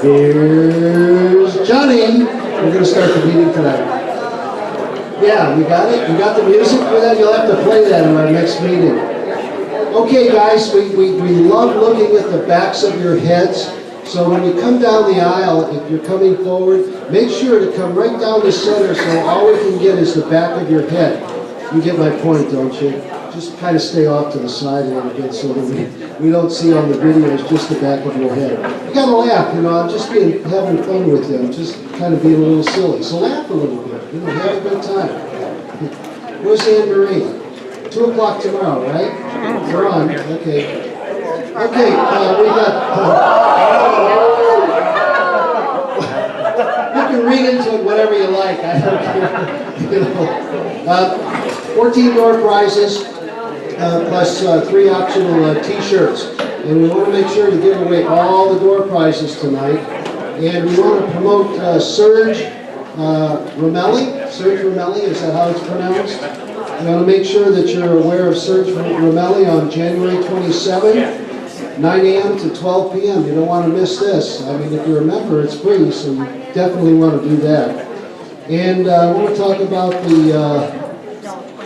Here's Johnny. We're going to start the meeting tonight. Yeah, you got it? You got the music for that? You'll have to play that in our next meeting. Okay, guys, we love looking at the backs of your heads. So when you come down the aisle, if you're coming forward, make sure to come right down the center so all we can get is the back of your head. You get my point, don't you? Just kind of stay off to the side a little bit so that we don't see on the videos just the back of your head. You gotta laugh, you know, I'm just having fun with you. I'm just kind of being a little silly. So laugh a little bit, you know, have a good time. Where's Anne Marie? 2 o'clock tomorrow, right? We're on, okay. Okay, we got, you can read into it whatever you like, I don't care. You know, 14 door prizes, plus 3 optional t-shirts. And we want to make sure to give away all the door prizes tonight. And we want to promote Serge Ramelli. Serge Ramelli, is that how it's pronounced? We want to make sure that you're aware of Serge Ramelli on January 27th. 9 a.m. to 12 p.m. You don't want to miss this. I mean, if you're a member, it's free, so you definitely want to do that. And I want to talk about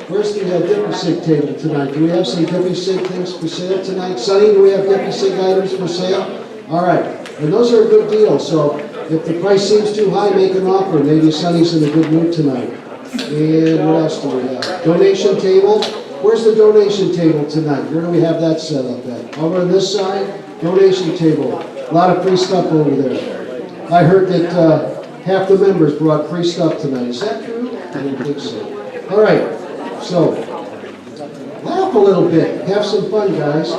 where's the Dpi Sig table tonight? Do we have some Dpi Sig things for sale tonight? Sonny, do we have Dpi Sig items for sale? All right, and those are a good deal, so if the price seems too high, make an offer. Maybe Sonny's in a good mood tonight. And what else do we have? Donation table. Where's the donation table tonight? Where do we have that set up at? Over on this side, donation table. A lot of free stuff over there. I heard that half the members brought free stuff tonight. Is that true? I don't think so. All right, so laugh a little bit. Have some fun, guys.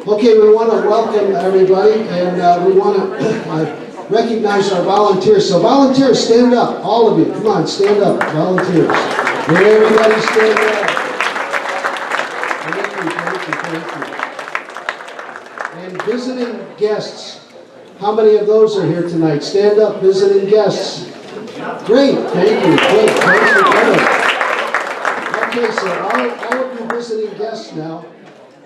Okay, we want to welcome everybody, and we want to recognize our volunteers. So volunteers, stand up. All of you, come on, stand up. Volunteers. Everybody stand up. And visiting guests, how many of those are here tonight? Stand up, visiting guests. Great, thank you. Great, thanks for coming. Okay, so all of you visiting guests now,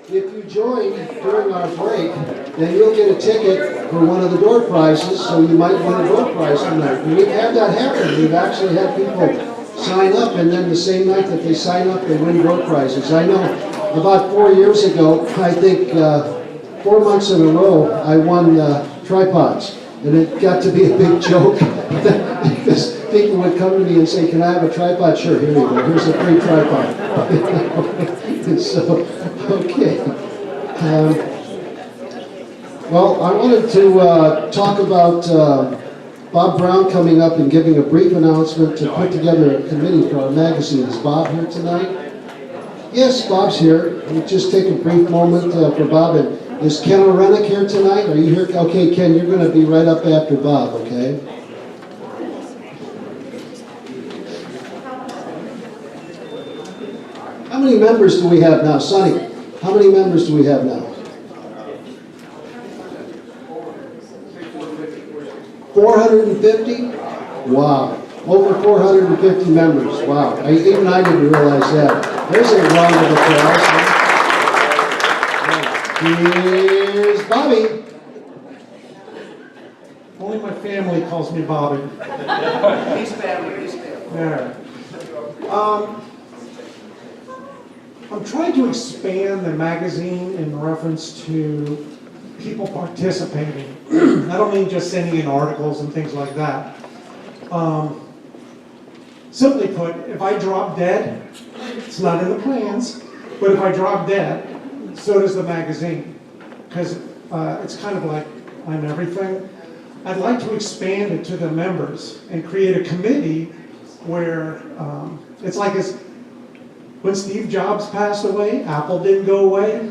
if you join during our break, then you'll get a ticket for one of the door prizes, so you might win a door prize tonight. And we've had that happen. We've actually had people sign up, and then the same night that they sign up, they win door prizes. I know about 4 years ago, I think 4 months in a row, I won tripods. And it got to be a big joke because people would come to me and say, can I have a tripod? Sure, here you go. Here's a free tripod. So, okay. Well, I wanted to talk about Bob Brown coming up and giving a brief announcement to put together a committee for our magazine. Is Bob here tonight? Yes, Bob's here. We'll just take a brief moment for Bob. And is Ken Orenick here tonight? Are you here? Okay, Ken, you're going to be right up after Bob, okay? How many members do we have now? Sonny, how many members do we have now? 450? Wow. Over 450 members. Wow. Even I didn't realize that. There's a round of applause. Here's Bobby. Only my family calls me Bobby. He's family. There. I'm trying to expand the magazine in reference to people participating. I don't mean just sending in articles and things like that. Simply put, if I drop dead, it's not in the plans, but if I drop dead, so does the magazine. Because it's kind of like I'm everything. I'd like to expand it to the members and create a committee where it's like when Steve Jobs passed away, Apple didn't go away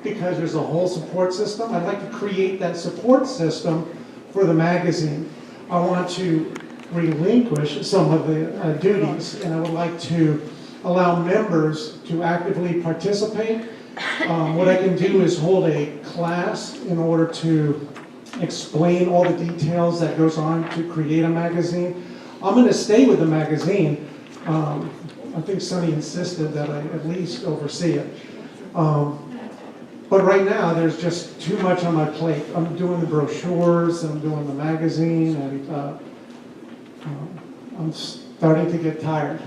because there's a whole support system. I'd like to create that support system for the magazine. I want to relinquish some of the duties, and I would like to allow members to actively participate. What I can do is hold a class in order to explain all the details that goes on to create a magazine. I'm going to stay with the magazine. I think Sonny insisted that I at least oversee it. But right now, there's just too much on my plate. I'm doing the brochures, I'm doing the magazine, and I'm starting to get tired.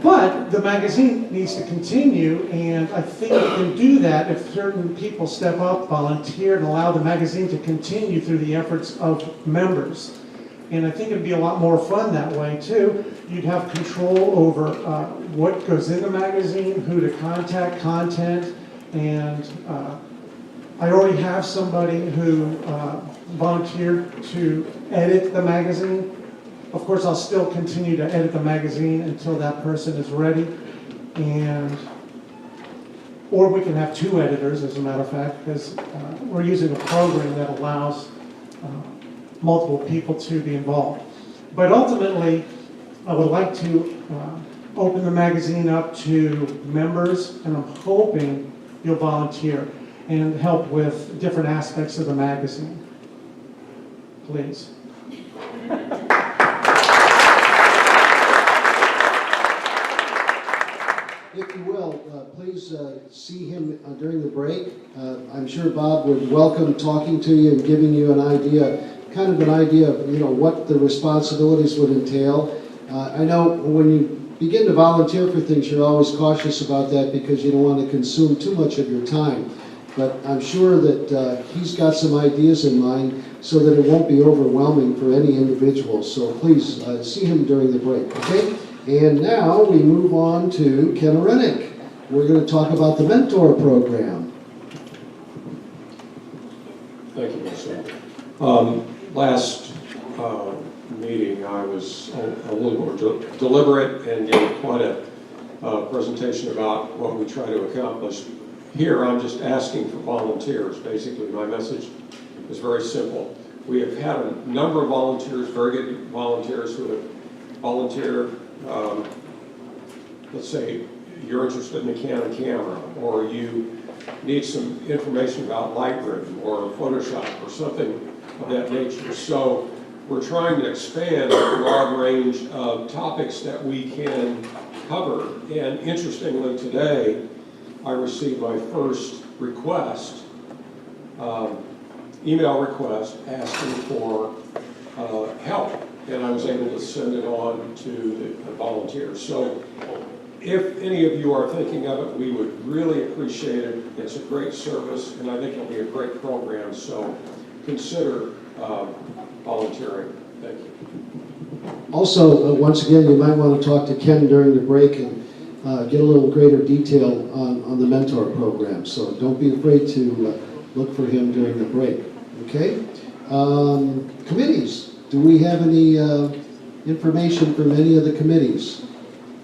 But the magazine needs to continue, and I think we can do that if certain people step up, volunteer, and allow the magazine to continue through the efforts of members. And I think it'd be a lot more fun that way, too. You'd have control over what goes in the magazine, who to contact, content, and I already have somebody who volunteered to edit the magazine. Of course, I'll still continue to edit the magazine until that person is ready, or we can have 2 editors, as a matter of fact, because we're using a program that allows multiple people to be involved. But ultimately, I would like to open the magazine up to members, and I'm hoping you'll volunteer and help with different aspects of the magazine. Please. If you will, please see him during the break. I'm sure Bob would welcome talking to you and giving you an idea, kind of an idea of what the responsibilities would entail. I know when you begin to volunteer for things, you're always cautious about that because you don't want to consume too much of your time. But I'm sure that he's got some ideas in mind so that it won't be overwhelming for any individual. So please see him during the break, okay? And now we move on to Ken Arenik. We're going to talk about the mentor program. Thank you, Marcel. Last meeting, I was a little more deliberate and gave quite a presentation about what we try to accomplish. Here, I'm just asking for volunteers. Basically, my message is very simple. We have had a number of volunteers, very good volunteers who have volunteered. Let's say you're interested in a Canon camera, or you need some information about Lightroom or Photoshop or something of that nature. So we're trying to expand a broad range of topics that we can cover. And interestingly, today I received my first request, email request asking for help. And I was able to send it on to the volunteers. So if any of you are thinking of it, we would really appreciate it. It's a great service, and I think it'll be a great program. So consider volunteering. Thank you. Also, once again, you might want to talk to Ken during the break and get a little greater detail on the mentor program. So don't be afraid to look for him during the break. Okay? Committees. Do we have any information from any of the committees?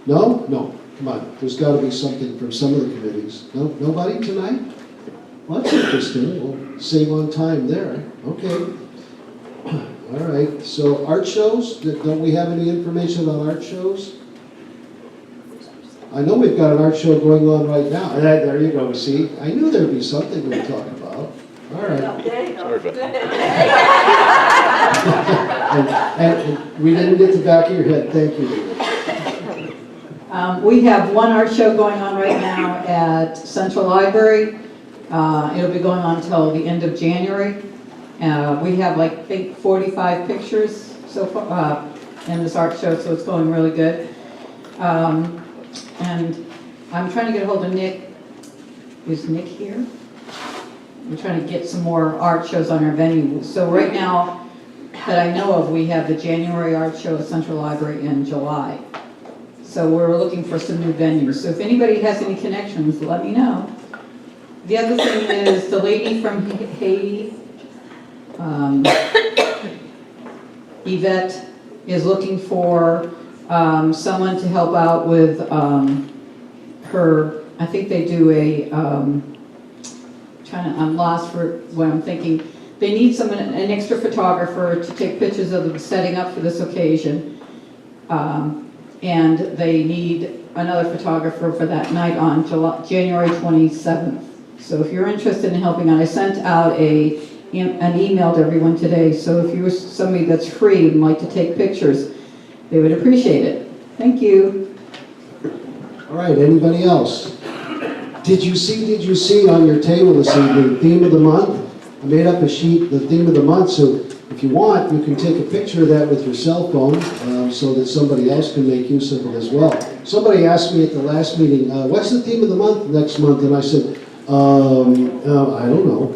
No? No. Come on. There's got to be something from some of the committees. No? Nobody tonight? Well, that's interesting. We'll save on time there. Okay. All right. So art shows? Don't we have any information on art shows? I know we've got an art show going on right now. There you go. See? I knew there'd be something we'd talk about. All right. Sorry about and we didn't get the back of your head. Thank you. We have one art show going on right now at Central Library. It'll be going on until the end of January. We have like I think 45 pictures so far in this art show, so it's going really good. And I'm trying to get a hold of Nick. Is Nick here? I'm trying to get some more art shows on our venue. So right now, that I know of, we have the January art show at Central Library in July. So we're looking for some new venues. So if anybody has any connections, let me know. The other thing is the lady from Haiti, Yvette, is looking for someone to help out with her. I think they do a. I'm lost for what I'm thinking. They need an extra photographer to take pictures of them setting up for this occasion. And they need another photographer for that night on January 27th. So if you're interested in helping out, I sent out an email to everyone today. So if you're somebody that's free and like to take pictures, they would appreciate it. Thank you. All right, anybody else? Did you see on your table this evening, theme of the month? I made up a sheet, the theme of the month, so if you want, you can take a picture of that with your cell phone so that somebody else can make use of it as well. Somebody asked me at the last meeting, what's the theme of the month next month? And I said, I don't know.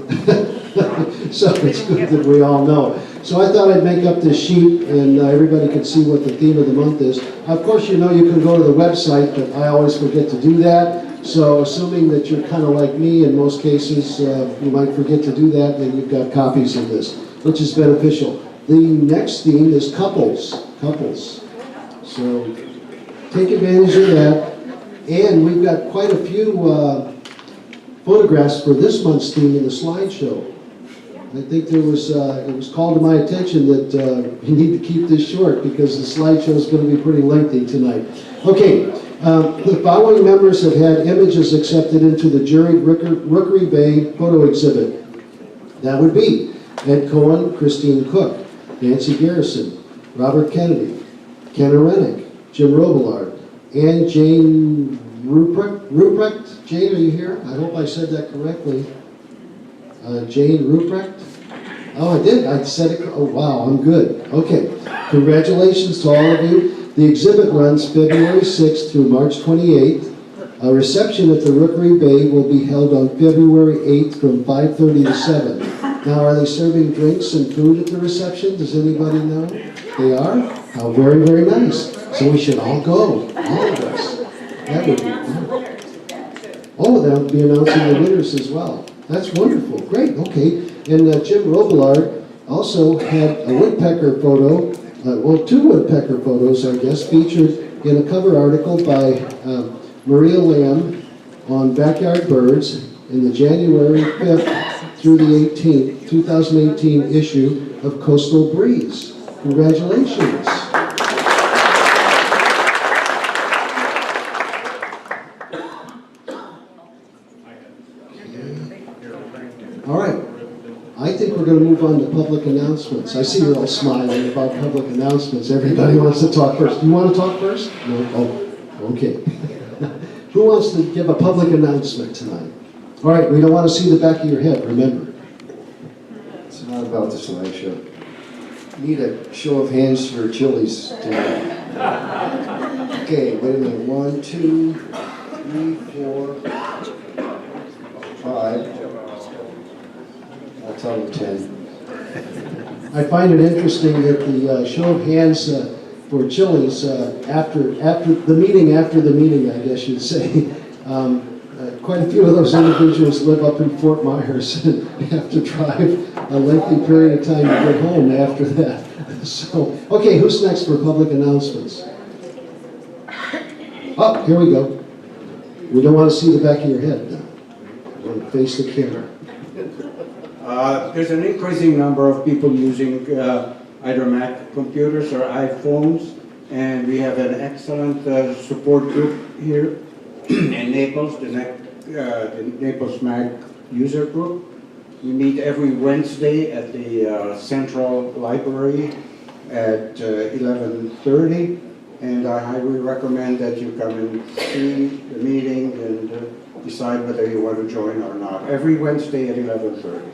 So it's good that we all know. So I thought I'd make up this sheet and everybody could see what the theme of the month is. Of course, you know you can go to the website, but I always forget to do that. So assuming that you're kind of like me in most cases, you might forget to do that, then you've got copies of this, which is beneficial. The next theme is couples. So take advantage of that. And we've got quite a few photographs for this month's theme in the slideshow. I think it was called to my attention that you need to keep this short because the slideshow is going to be pretty lengthy tonight. Okay, the following members have had images accepted into the juried Rookery Bay photo exhibit. That would be Ed Cohen, Christine Cook, Nancy Garrison, Robert Kennedy, Ken Arenik, Jim Robillard, and Jane Ruprecht. Jane, are you here? I hope I said that correctly. Jane Ruprecht? Oh, I did. I said it. Oh, wow, I'm good. Okay. Congratulations to all of you. The exhibit runs February 6th through March 28th. A reception at the Rookery Bay will be held on February 8th from 5:30 to 7. Now, are they serving drinks and food at the reception? Does anybody know? They are? How very, very nice. So we should all go. All of us. That would be fun. Oh, they'll be announcing the winners as well. That's wonderful. Great. Okay. And Jim Robillard also had a woodpecker photo, two woodpecker photos, I guess, featured in a cover article by Maria Lamb on backyard birds in the January 5th through the 18th, 2018 issue of Coastal Breeze. Congratulations. All right. I think we're going to move on to public announcements. I see you're all smiling about public announcements. Everybody wants to talk first. Do you want to talk first? No? Oh, okay. Who wants to give a public announcement tonight? All right, we don't want to see the back of your head, remember. It's not about the slideshow. Need a show of hands for Chili's tonight. Okay, wait a minute. 1, 2, 3, 4, 5. I'll tell them 10. I find it interesting that the show of hands for Chili's after the meeting, I guess you'd say, quite a few of those individuals live up in Fort Myers and have to drive a lengthy period of time to get home after that. So, okay, who's next for public announcements? Oh, here we go. We don't want to see the back of your head now. We want to face the camera. There's an increasing number of people using either Mac computers or iPhones, and we have an excellent support group here in Naples, the Naples Mac user group. We meet every Wednesday at the Central Library at 11:30, and I highly recommend that you come and see the meeting and decide whether you want to join or not. Every Wednesday at 11:30.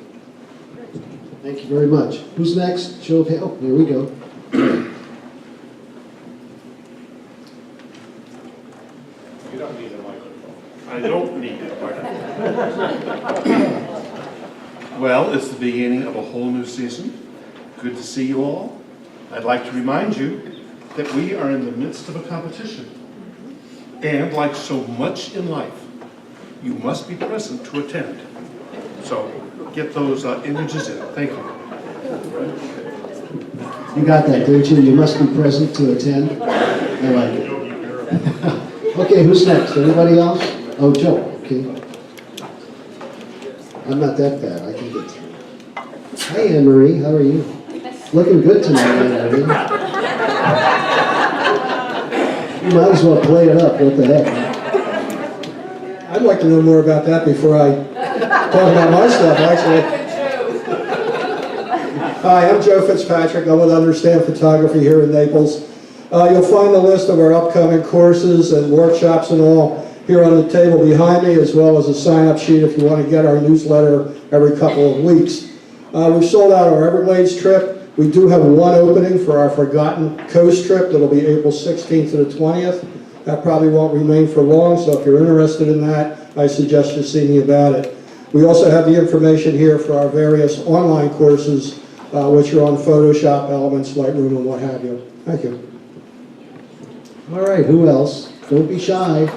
Thank you very much. Who's next? Show of hands. Oh, there we go. You don't need a microphone. I don't need a microphone. Well, it's the beginning of a whole new season. Good to see you all. I'd like to remind you that we are in the midst of a competition. And like so much in life, you must be present to attend. So get those images in. Thank you. You got that, didn't you? You must be present to attend. I like it. Okay, who's next? Anybody else? Oh, Joe. Okay. I'm not that bad. I can get through. Hi, Anne-Marie. How are you? Looking good tonight, Anne-Marie. You might as well play it up. What the heck? I'd like to know more about that before I talk about my stuff, actually. Hi, I'm Joe Fitzpatrick. I'm with Understand Photography here in Naples. You'll find a list of our upcoming courses and workshops and all here on the table behind me, as well as a sign-up sheet if you want to get our newsletter every couple of weeks. We've sold out our Everglades trip. We do have one opening for our Forgotten Coast trip that'll be April 16th to the 20th. That probably won't remain for long, so if you're interested in that, I suggest you see me about it. We also have the information here for our various online courses, which are on Photoshop, Elements, Lightroom, and what have you. Thank you. All right, who else? Don't be shy.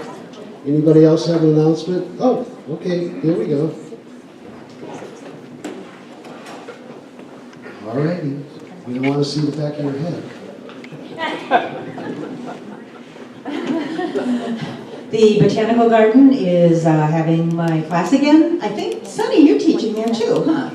Anybody else have an announcement? Oh, okay, here we go. All righty. We don't want to see the back of your head. The Botanical Garden is having my class again. I think, Sunny, you're teaching there too, huh?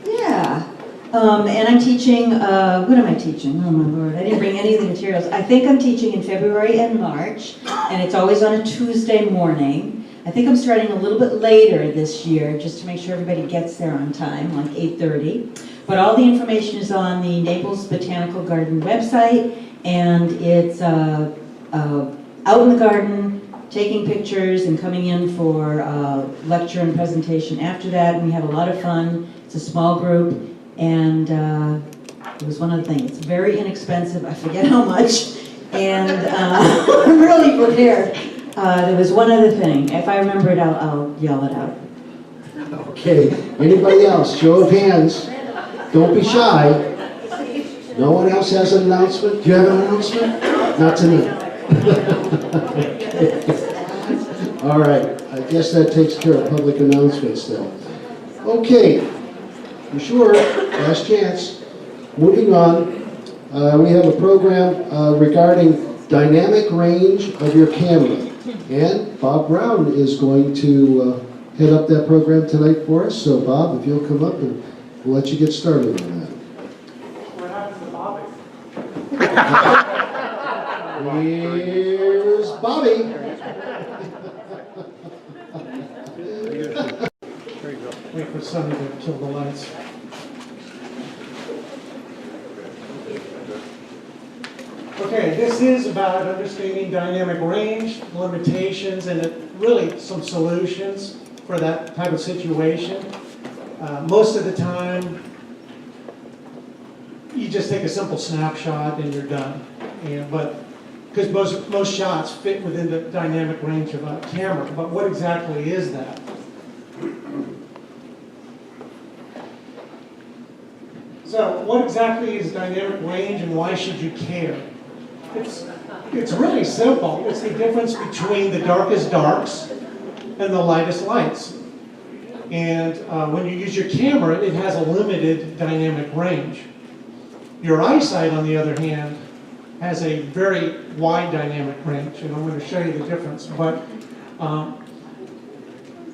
Yeah. And I'm teaching, what am I teaching? Oh my Lord, I didn't bring any of the materials. I think I'm teaching in February and March, and it's always on a Tuesday morning. I think I'm starting a little bit later this year, just to make sure everybody gets there on time, like 8:30. But all the information is on the Naples Botanical Garden website, and it's out in the garden, taking pictures and coming in for lecture and presentation after that. And we have a lot of fun. It's a small group, and it was one of the things. It's very inexpensive. I forget how much, and I'm really prepared. There was one other thing. If I remember it, I'll yell it out. Okay, anybody else? Show of hands. Don't be shy. No one else has an announcement? Do you have an announcement? Not tonight. All right, I guess that takes care of public announcements then. Okay, you sure? Last chance. Moving on, we have a program regarding dynamic range of your camera. And Bob Brown is going to head up that program tonight for us. So Bob, if you'll come up, and we'll let you get started on that. What happened to Bobby? Here's Bobby. Wait for Sunny to kill the lights. Okay, this is about understanding dynamic range, limitations, and really some solutions for that type of situation. Most of the time, you just take a simple snapshot and you're done. But because most shots fit within the dynamic range of a camera, but what exactly is that? So what exactly is dynamic range, and why should you care? It's really simple. It's the difference between the darkest darks and the lightest lights. And when you use your camera, it has a limited dynamic range. Your eyesight, on the other hand, has a very wide dynamic range, and I'm going to show you the difference. But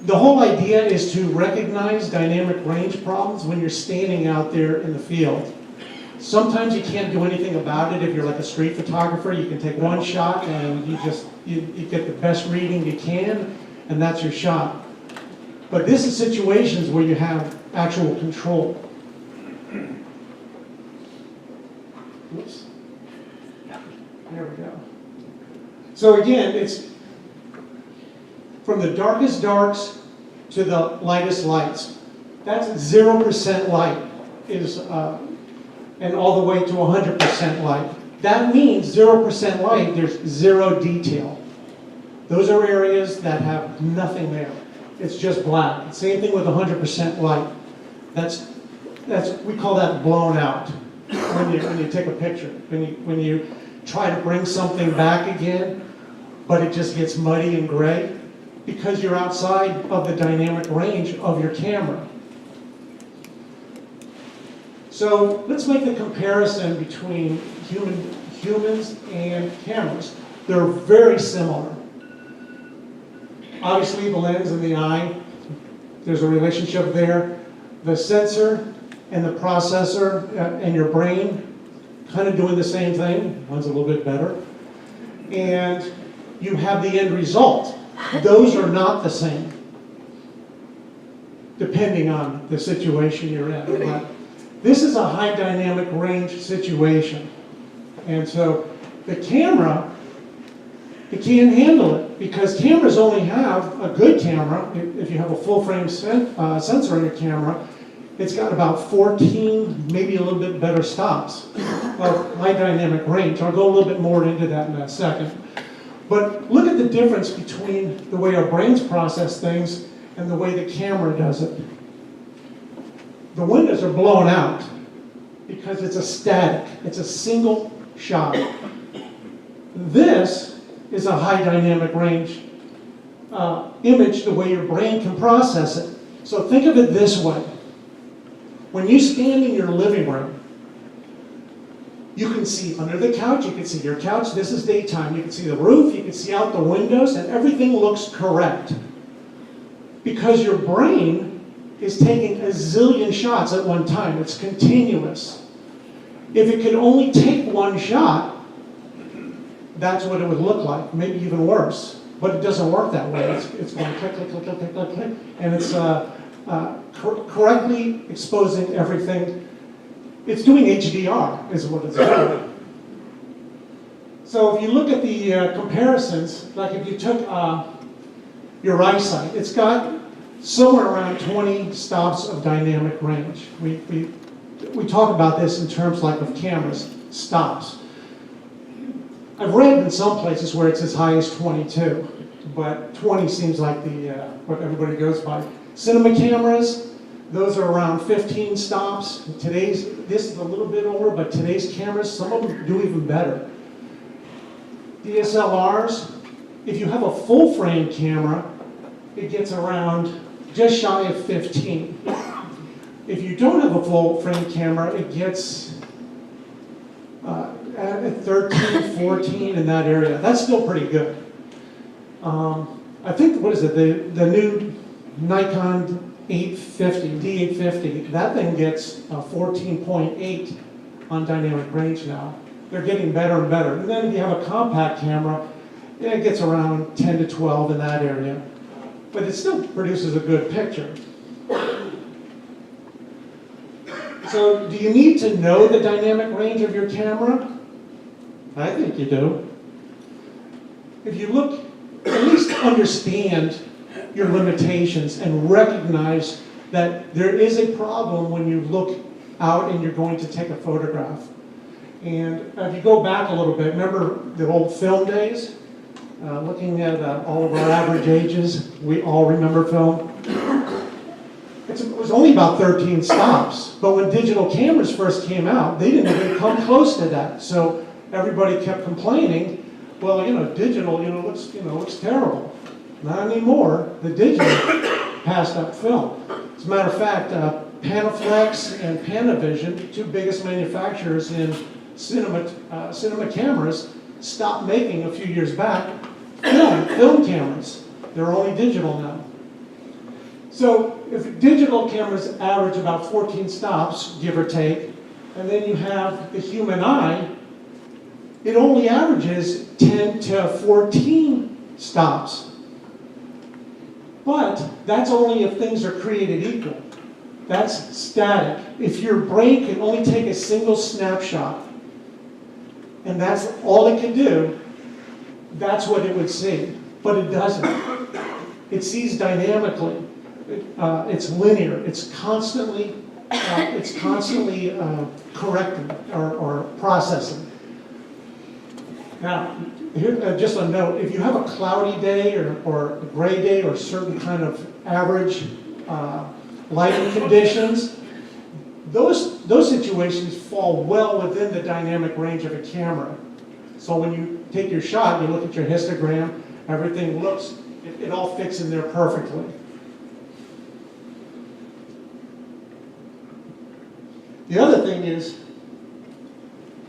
the whole idea is to recognize dynamic range problems when you're standing out there in the field. Sometimes you can't do anything about it. If you're like a street photographer, you can take one shot and you get the best reading you can, and that's your shot. But this is situations where you have actual control. Oops. There we go. So again, it's from the darkest darks to the lightest lights. That's 0% light and all the way to 100% light. That means 0% light, there's zero detail. Those are areas that have nothing there. It's just black. Same thing with 100% light. We call that blown out when you take a picture. When you try to bring something back again, but it just gets muddy and gray because you're outside of the dynamic range of your camera. So let's make the comparison between humans and cameras. They're very similar. Obviously, the lens and the eye, there's a relationship there. The sensor and the processor and your brain kind of doing the same thing. One's a little bit better. And you have the end result. Those are not the same, depending on the situation you're in. But this is a high dynamic range situation. And so the camera It can't handle it because cameras only have, a good camera, if you have a full frame sensor in your camera, it's got about 14, maybe a little bit better stops of high dynamic range. I'll go a little bit more into that in a second. But look at the difference between the way our brains process things and the way the camera does it. The windows are blown out because it's a static, it's a single shot. This is a high dynamic range image, the way your brain can process it. So think of it this way. When you stand in your living room, you can see under the couch, you can see your couch, this is daytime, you can see the roof, you can see out the windows, and everything looks correct. Because your brain is taking a zillion shots at one time, it's continuous. If it could only take one shot, that's what it would look like, maybe even worse. But it doesn't work that way. It's going click, click, click, click, click, click, click, and it's correctly exposing everything. It's doing HDR, is what it's doing. So if you look at the comparisons, like if you took your eyesight, it's got somewhere around 20 stops of dynamic range. We talk about this in terms like of cameras, stops. I've read in some places where it's as high as 22, but 20 seems like the what everybody goes by. Cinema cameras, those are around 15 stops. This is a little bit over, but today's cameras, some of them do even better. DSLRs, if you have a full frame camera, it gets around just shy of 15. If you don't have a full frame camera, it gets at 13, 14 in that area. That's still pretty good. I think, what is it, the new Nikon 850, D850, that thing gets 14.8 on dynamic range now. They're getting better and better. And then if you have a compact camera, it gets around 10 to 12 in that area. But it still produces a good picture. So do you need to know the dynamic range of your camera? I think you do. If you look, at least understand your limitations and recognize that there is a problem when you look out and you're going to take a photograph. And if you go back a little bit, remember the old film days? Looking at all of our average ages, we all remember film. It was only about 13 stops, but when digital cameras first came out, they didn't even come close to that. So everybody kept complaining, well, digital, looks terrible. Not anymore. The digital passed up film. As a matter of fact, Panaflex and Panavision, two biggest manufacturers in cinema cameras, stopped making a few years back film cameras. They're only digital now. So if digital cameras average about 14 stops, give or take, and then you have the human eye, it only averages 10 to 14 stops. But that's only if things are created equal. That's static. If your brain can only take a single snapshot, and that's all it can do, that's what it would see. But it doesn't. It sees dynamically. It's linear. It's constantly correcting or processing. Now, here, just a note, if you have a cloudy day or a gray day or certain kind of average lighting conditions, those situations fall well within the dynamic range of a camera. So when you take your shot, you look at your histogram, everything looks, it all fits in there perfectly. The other thing is,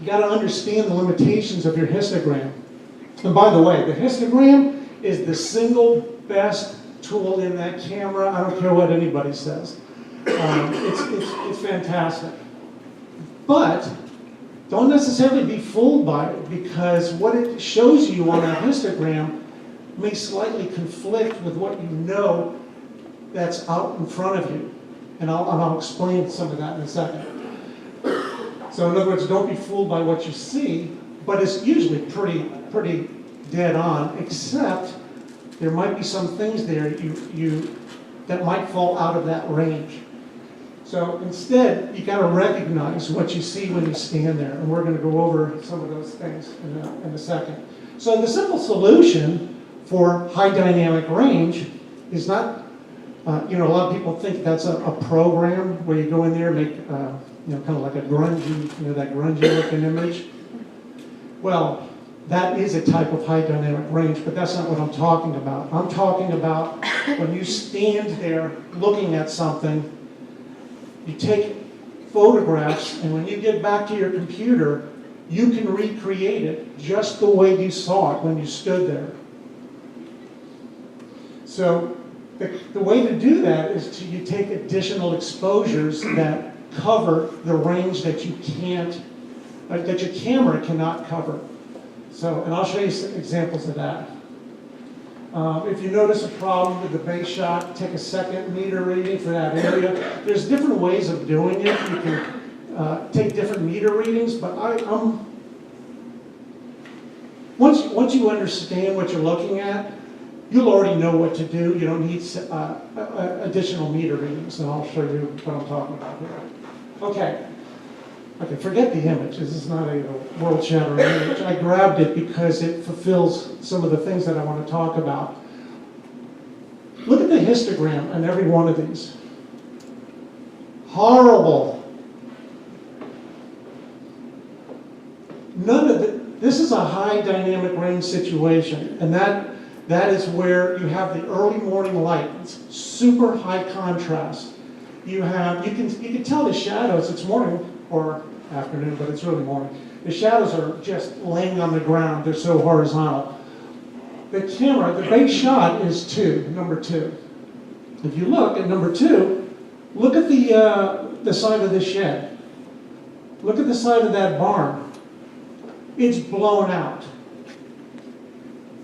you got to understand the limitations of your histogram. And by the way, the histogram is the single best tool in that camera. I don't care what anybody says. It's fantastic. But don't necessarily be fooled by it, because what it shows you on a histogram may slightly conflict with what you know that's out in front of you. And I'll explain some of that in a second. So in other words, don't be fooled by what you see, but it's usually pretty dead on, except there might be some things there that might fall out of that range. So instead, you got to recognize what you see when you stand there, and we're going to go over some of those things in a second. So the simple solution for high dynamic range is not, a lot of people think that's a program where you go in there and make, kind of like a grungy, that grungy looking image. Well, that is a type of high dynamic range, but that's not what I'm talking about. I'm talking about when you stand there looking at something, you take photographs, and when you get back to your computer, you can recreate it just the way you saw it when you stood there. So the way to do that is you take additional exposures that cover the range that you can't, that your camera cannot cover. So, and I'll show you some examples of that. If you notice a problem with the base shot, take a second meter reading for that area. There's different ways of doing it. You can take different meter readings, but once you understand what you're looking at, you'll already know what to do. You don't need additional meter readings, and I'll show you what I'm talking about here. Okay, forget the image. This is not a world-shattering image. I grabbed it because it fulfills some of the things that I want to talk about. Look at the histogram on every one of these. Horrible. This is a high dynamic range situation, and that is where you have the early morning light. It's super high contrast. You can tell the shadows. It's morning or afternoon, but it's really morning. The shadows are just laying on the ground. They're so horizontal. The camera, the base shot is number 2. If you look at number 2, look at the side of the shed. Look at the side of that barn. It's blown out.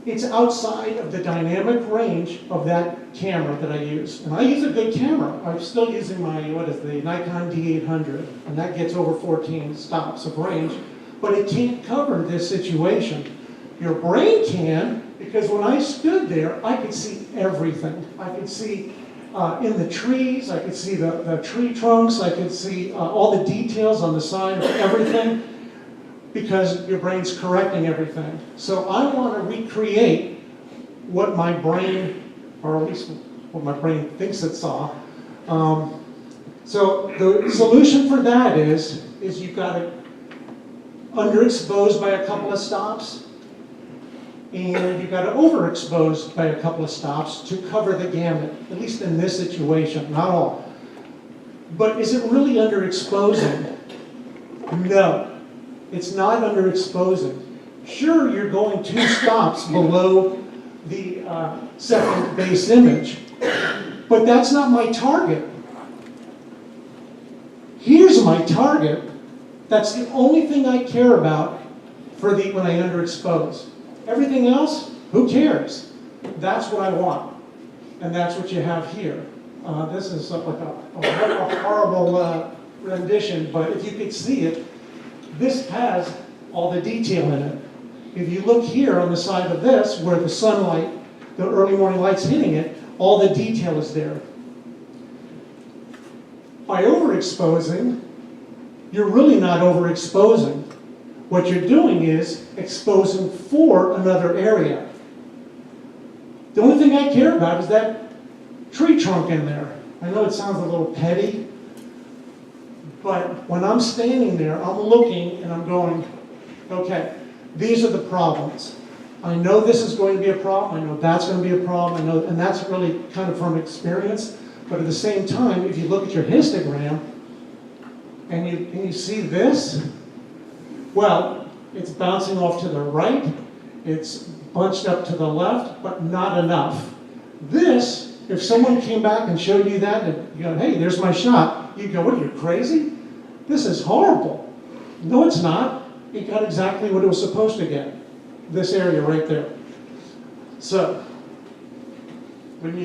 It's outside of the dynamic range of that camera that I use. And I use a good camera. I'm still using my, the Nikon D800, and that gets over 14 stops of range, but it can't cover this situation. Your brain can, because when I stood there, I could see everything. I could see in the trees, I could see the tree trunks, I could see all the details on the side of everything, because your brain's correcting everything. So I want to recreate what my brain, or at least what my brain thinks it saw. So the solution for that is you've got it underexposed by a couple of stops, and you've got it overexposed by a couple of stops to cover the gamut, at least in this situation, not all. But is it really underexposing? No. It's not underexposing. Sure, you're going 2 stops below the second base image, but that's not my target. Here's my target. That's the only thing I care about when I underexpose. Everything else, who cares? That's what I want, and that's what you have here. This is like a horrible rendition, but if you could see it, this has all the detail in it. If you look here on the side of this, where the sunlight, the early morning light's hitting it, all the detail is there. By overexposing, you're really not overexposing. What you're doing is exposing for another area. The only thing I care about is that tree trunk in there. I know it sounds a little petty, but when I'm standing there, I'm looking and I'm going, okay, these are the problems. I know this is going to be a problem. I know that's going to be a problem. I know, and that's really kind of from experience. But at the same time, if you look at your histogram and you see this, well, it's bouncing off to the right. It's bunched up to the left, but not enough. This, if someone came back and showed you that, and you go, hey, there's my shot, you'd go, what, are you crazy? This is horrible. No, it's not. It got exactly what it was supposed to get. This area right there. So, then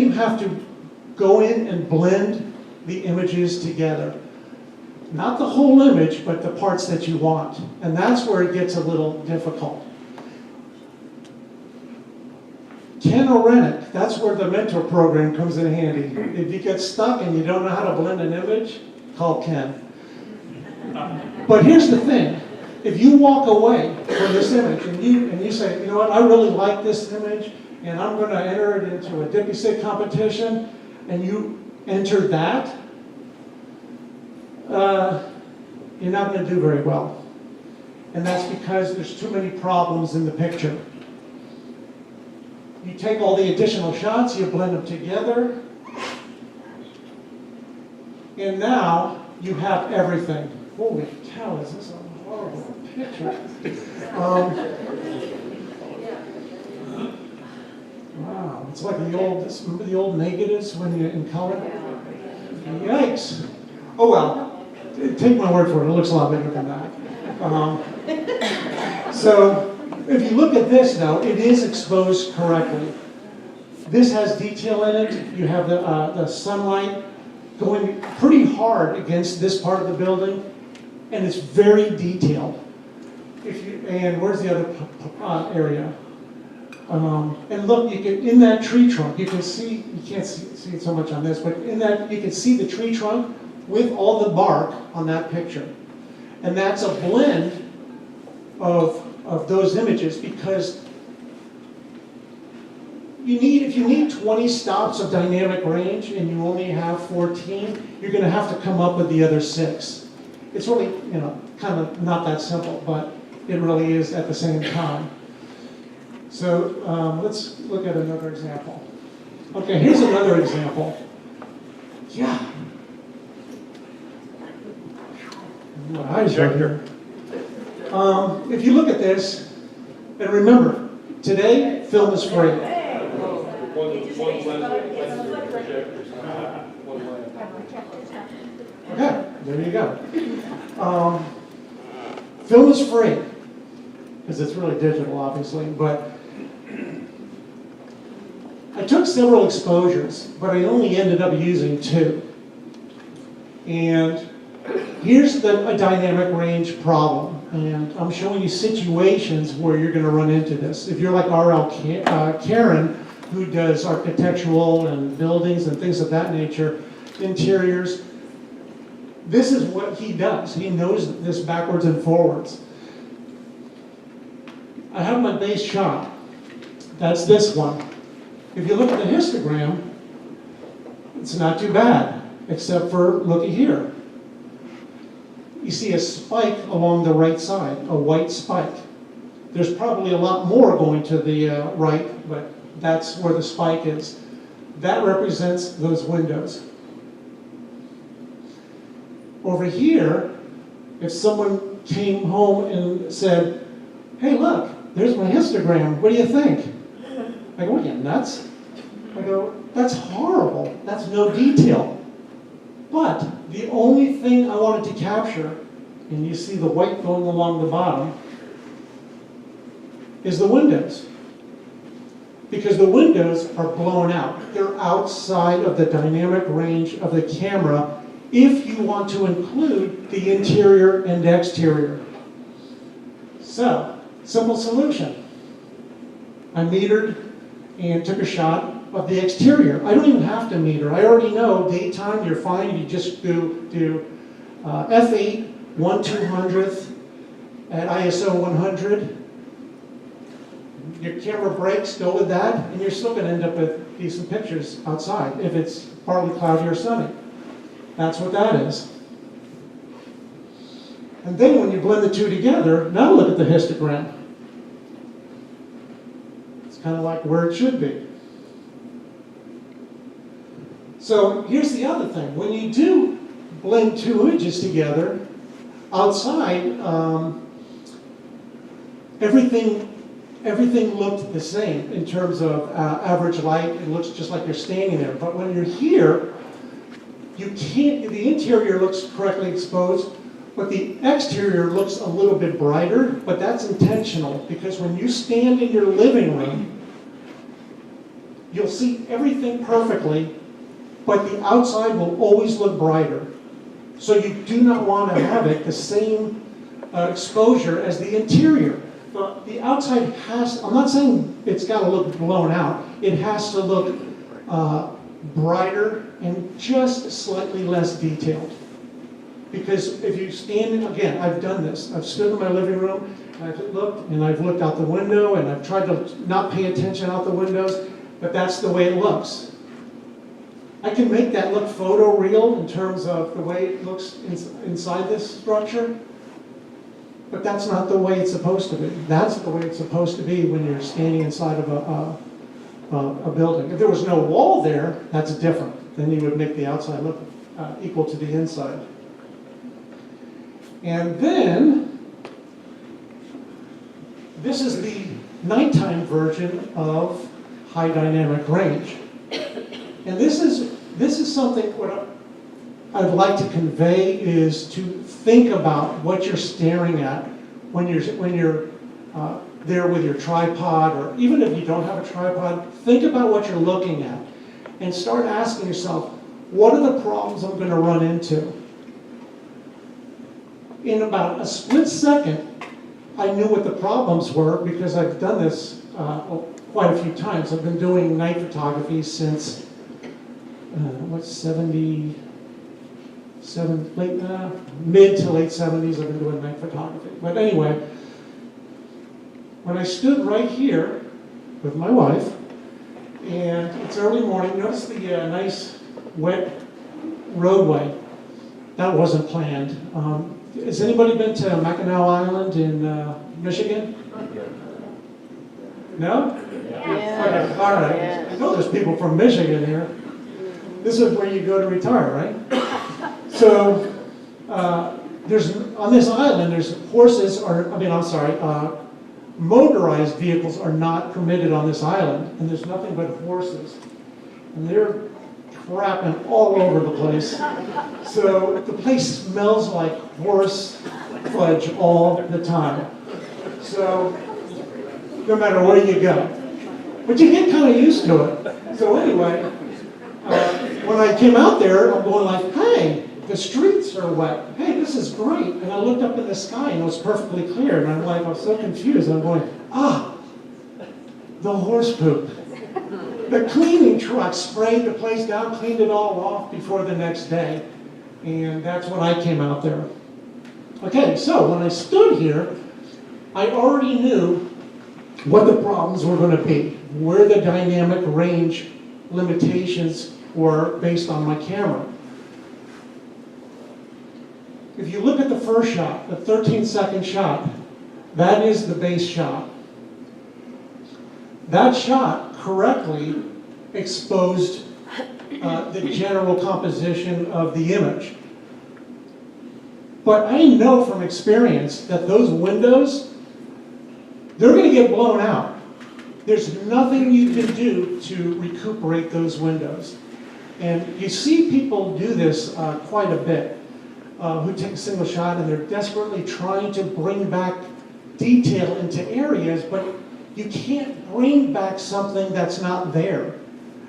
you have to go in and blend the images together. Not the whole image, but the parts that you want. And that's where it gets a little difficult. Ken or Rennick, that's where the mentor program comes in handy. If you get stuck and you don't know how to blend an image, call Ken. But here's the thing, if you walk away from this image and you say, you know what, I really like this image and I'm going to enter it into a Dpi Sig competition, and you enter that, you're not going to do very well. And that's because there's too many problems in the picture. You take all the additional shots, you blend them together, and now you have everything. Holy cow, is this a horrible picture? Wow, it's like remember the old negatives when you're in color? Yikes. Oh well, take my word for it, it looks a lot better than that. So, if you look at this though, it is exposed correctly. This has detail in it. You have the sunlight going pretty hard against this part of the building, and it's very detailed. And where's the other area? And look, you can, in that tree trunk, you can see, you can't see it so much on this, but in that, you can see the tree trunk with all the bark on that picture. And that's a blend of those images, because if you need 20 stops of dynamic range and you only have 14, you're going to have to come up with the other 6. It's really, kind of not that simple, but it really is at the same time. So let's look at another example. Okay, here's another example. Yeah. My eyes right here. If you look at this, and remember, today, film is free. Okay, there you go. Film is free, because it's really digital, obviously, but I took several exposures, but I only ended up using 2. And here's a dynamic range problem, and I'm showing you situations where you're going to run into this. If you're like R.L. Karen, who does architectural and buildings and things of that nature, interiors, this is what he does. He knows this backwards and forwards. I have my base shot. That's this one. If you look at the histogram, it's not too bad, except for, looky here. You see a spike along the right side, a white spike. There's probably a lot more going to the right, but that's where the spike is. That represents those windows. Over here, if someone came home and said, hey look, there's my histogram, what do you think? I go, are you nuts? I go, that's horrible, that's no detail. But the only thing I wanted to capture, and you see the white going along the bottom, is the windows. Because the windows are blown out. They're outside of the dynamic range of the camera if you want to include the interior and exterior. So, simple solution. I metered and took a shot of the exterior. I don't even have to meter. I already know daytime you're fine. You just do f8, 1/200th at ISO 100. Your camera breaks, go with that, and you're still going to end up with decent pictures outside if it's partly cloudy or sunny. That's what that is. And then when you blend the 2 together, now look at the histogram. It's kind of like where it should be. So here's the other thing. When you do blend 2 images together, outside, everything looked the same in terms of average light. It looks just like you're standing there. But when you're here, the interior looks correctly exposed, but the exterior looks a little bit brighter, but that's intentional, because when you stand in your living room, you'll see everything perfectly, but the outside will always look brighter. So you do not want to have it the same exposure as the interior. the outside has, I'm not saying it's got to look blown out. It has to look brighter and just slightly less detailed. Because if you stand, again, I've done this. I've stood in my living room, and I've looked, and I've looked out the window, and I've tried to not pay attention out the windows, but that's the way it looks. I can make that look photoreal in terms of the way it looks inside this structure, but that's not the way it's supposed to be. That's the way it's supposed to be when you're standing inside of a building. If there was no wall there, that's different. Then you would make the outside look equal to the inside. And then, this is the nighttime version of high dynamic range. And this is something what I'd like to convey is to think about what you're staring at when you're there with your tripod, or even if you don't have a tripod, think about what you're looking at and start asking yourself, what are the problems I'm going to run into? In about a split second, I knew what the problems were because I've done this quite a few times. I've been doing night photography since, mid to late 70s, I've been doing night photography. But anyway, when I stood right here with my wife, and it's early morning, notice the nice wet roadway. That wasn't planned. Has anybody been to Mackinac Island in Michigan? No? Yeah. Okay, all right. I know there's people from Michigan here. This is where you go to retire, right? So, on this island, there's horses, motorized vehicles are not permitted on this island, and there's nothing but horses. And they're crapping all over the place. So the place smells like horse fudge all the time. So no matter where you go. But you get kind of used to it. So anyway, when I came out there, I'm going like, hey, the streets are wet. Hey, this is great. And I looked up in the sky and it was perfectly clear. And I'm like, I was so confused. I'm going, the horse poop. The cleaning truck sprayed the place down, cleaned it all off before the next day. And that's when I came out there. Okay, so when I stood here, I already knew what the problems were going to be, where the dynamic range limitations were based on my camera. If you look at the first shot, the 13-second shot, that is the base shot. That shot correctly exposed the general composition of the image. But I know from experience that those windows, they're going to get blown out. There's nothing you can do to recuperate those windows. And you see people do this quite a bit, who take a single shot and they're desperately trying to bring back detail into areas, but you can't bring back something that's not there.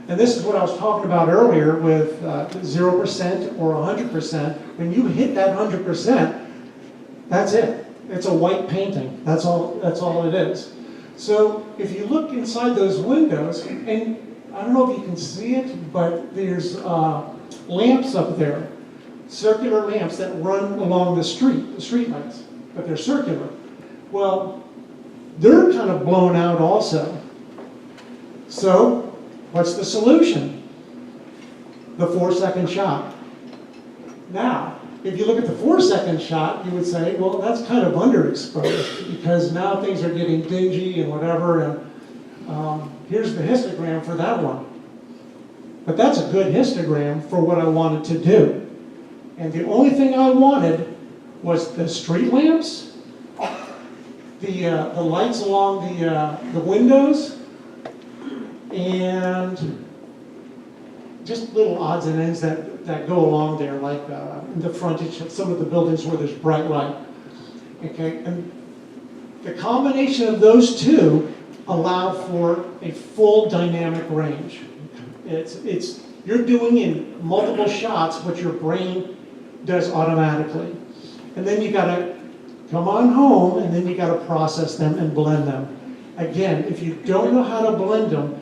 And this is what I was talking about earlier with 0% or 100%. When you hit that 100%, that's it. It's a white painting. That's all it is. So if you look inside those windows, and I don't know if you can see it, but there's lamps up there, circular lamps that run along the street lights, but they're circular. Well, they're kind of blown out also. So, what's the solution? The 4-second shot. Now, if you look at the 4-second shot, you would say, well, that's kind of underexposed because now things are getting dingy and whatever, and here's the histogram for that one. But that's a good histogram for what I wanted to do. And the only thing I wanted was the street lamps, the lights along the windows, and just little odds and ends that go along there, like in the frontage of some of the buildings where there's bright light. Okay, and the combination of those two allow for a full dynamic range. You're doing in multiple shots what your brain does automatically. And then you got to come on home, and then you gotta process them and blend them. Again, if you don't know how to blend them,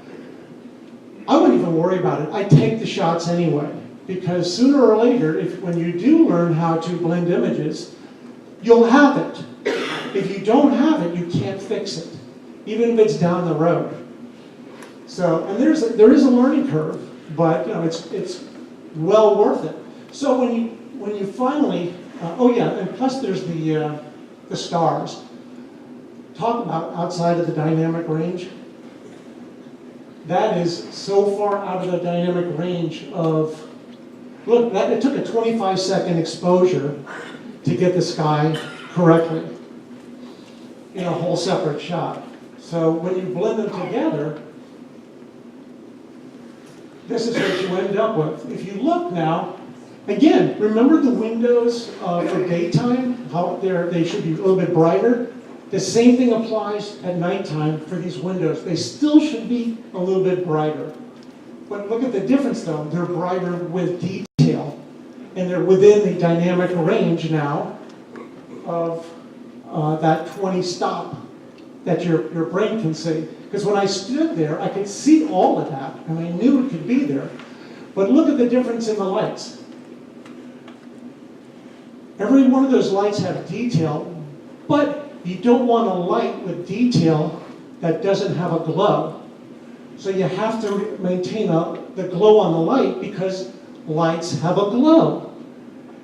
I wouldn't even worry about it. I take the shots anyway, because sooner or later, when you do learn how to blend images, you'll have it. If you don't have it, you can't fix it, even if it's down the road. So, and there is a learning curve, but you know, it's well worth it. So when you finally, oh yeah, and plus there's the stars. Talk about outside of the dynamic range. That is so far out of the dynamic range of, look, it took a 25-second exposure to get the sky correctly in a whole separate shot. So when you blend them together, this is what you end up with. If you look now, again, remember the windows for daytime, how they should be a little bit brighter? The same thing applies at nighttime for these windows. They still should be a little bit brighter. But look at the difference though. They're brighter with detail. And they're within the dynamic range now of that 20 stop that your brain can see. Because when I stood there, I could see all of that, and I knew it could be there. But look at the difference in the lights. Every one of those lights have detail, but you don't want a light with detail that doesn't have a glow. So you have to maintain the glow on the light because lights have a glow.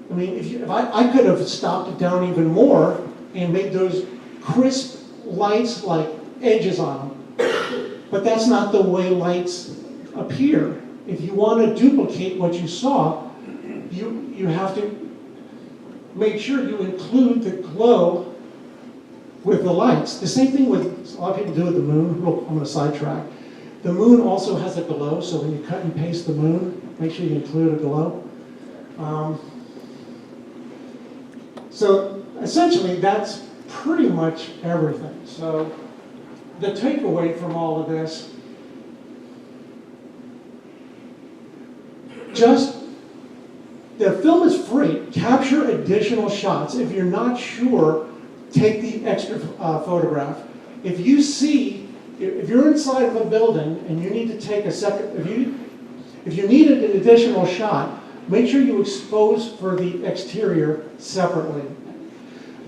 I mean, if I could have stopped it down even more and made those crisp lights like edges on them. But that's not the way lights appear. If you want to duplicate what you saw, you have to make sure you include the glow with the lights. The same thing with, a lot of people do with the moon. I'm going to sidetrack. The moon also has a glow, so when you cut and paste the moon, make sure you include a glow. So essentially, that's pretty much everything. So the takeaway from all of this, the film is free. Capture additional shots. If you're not sure, take the extra photograph. If you're inside of a building and you need to take a second, if you need an additional shot, make sure you expose for the exterior separately.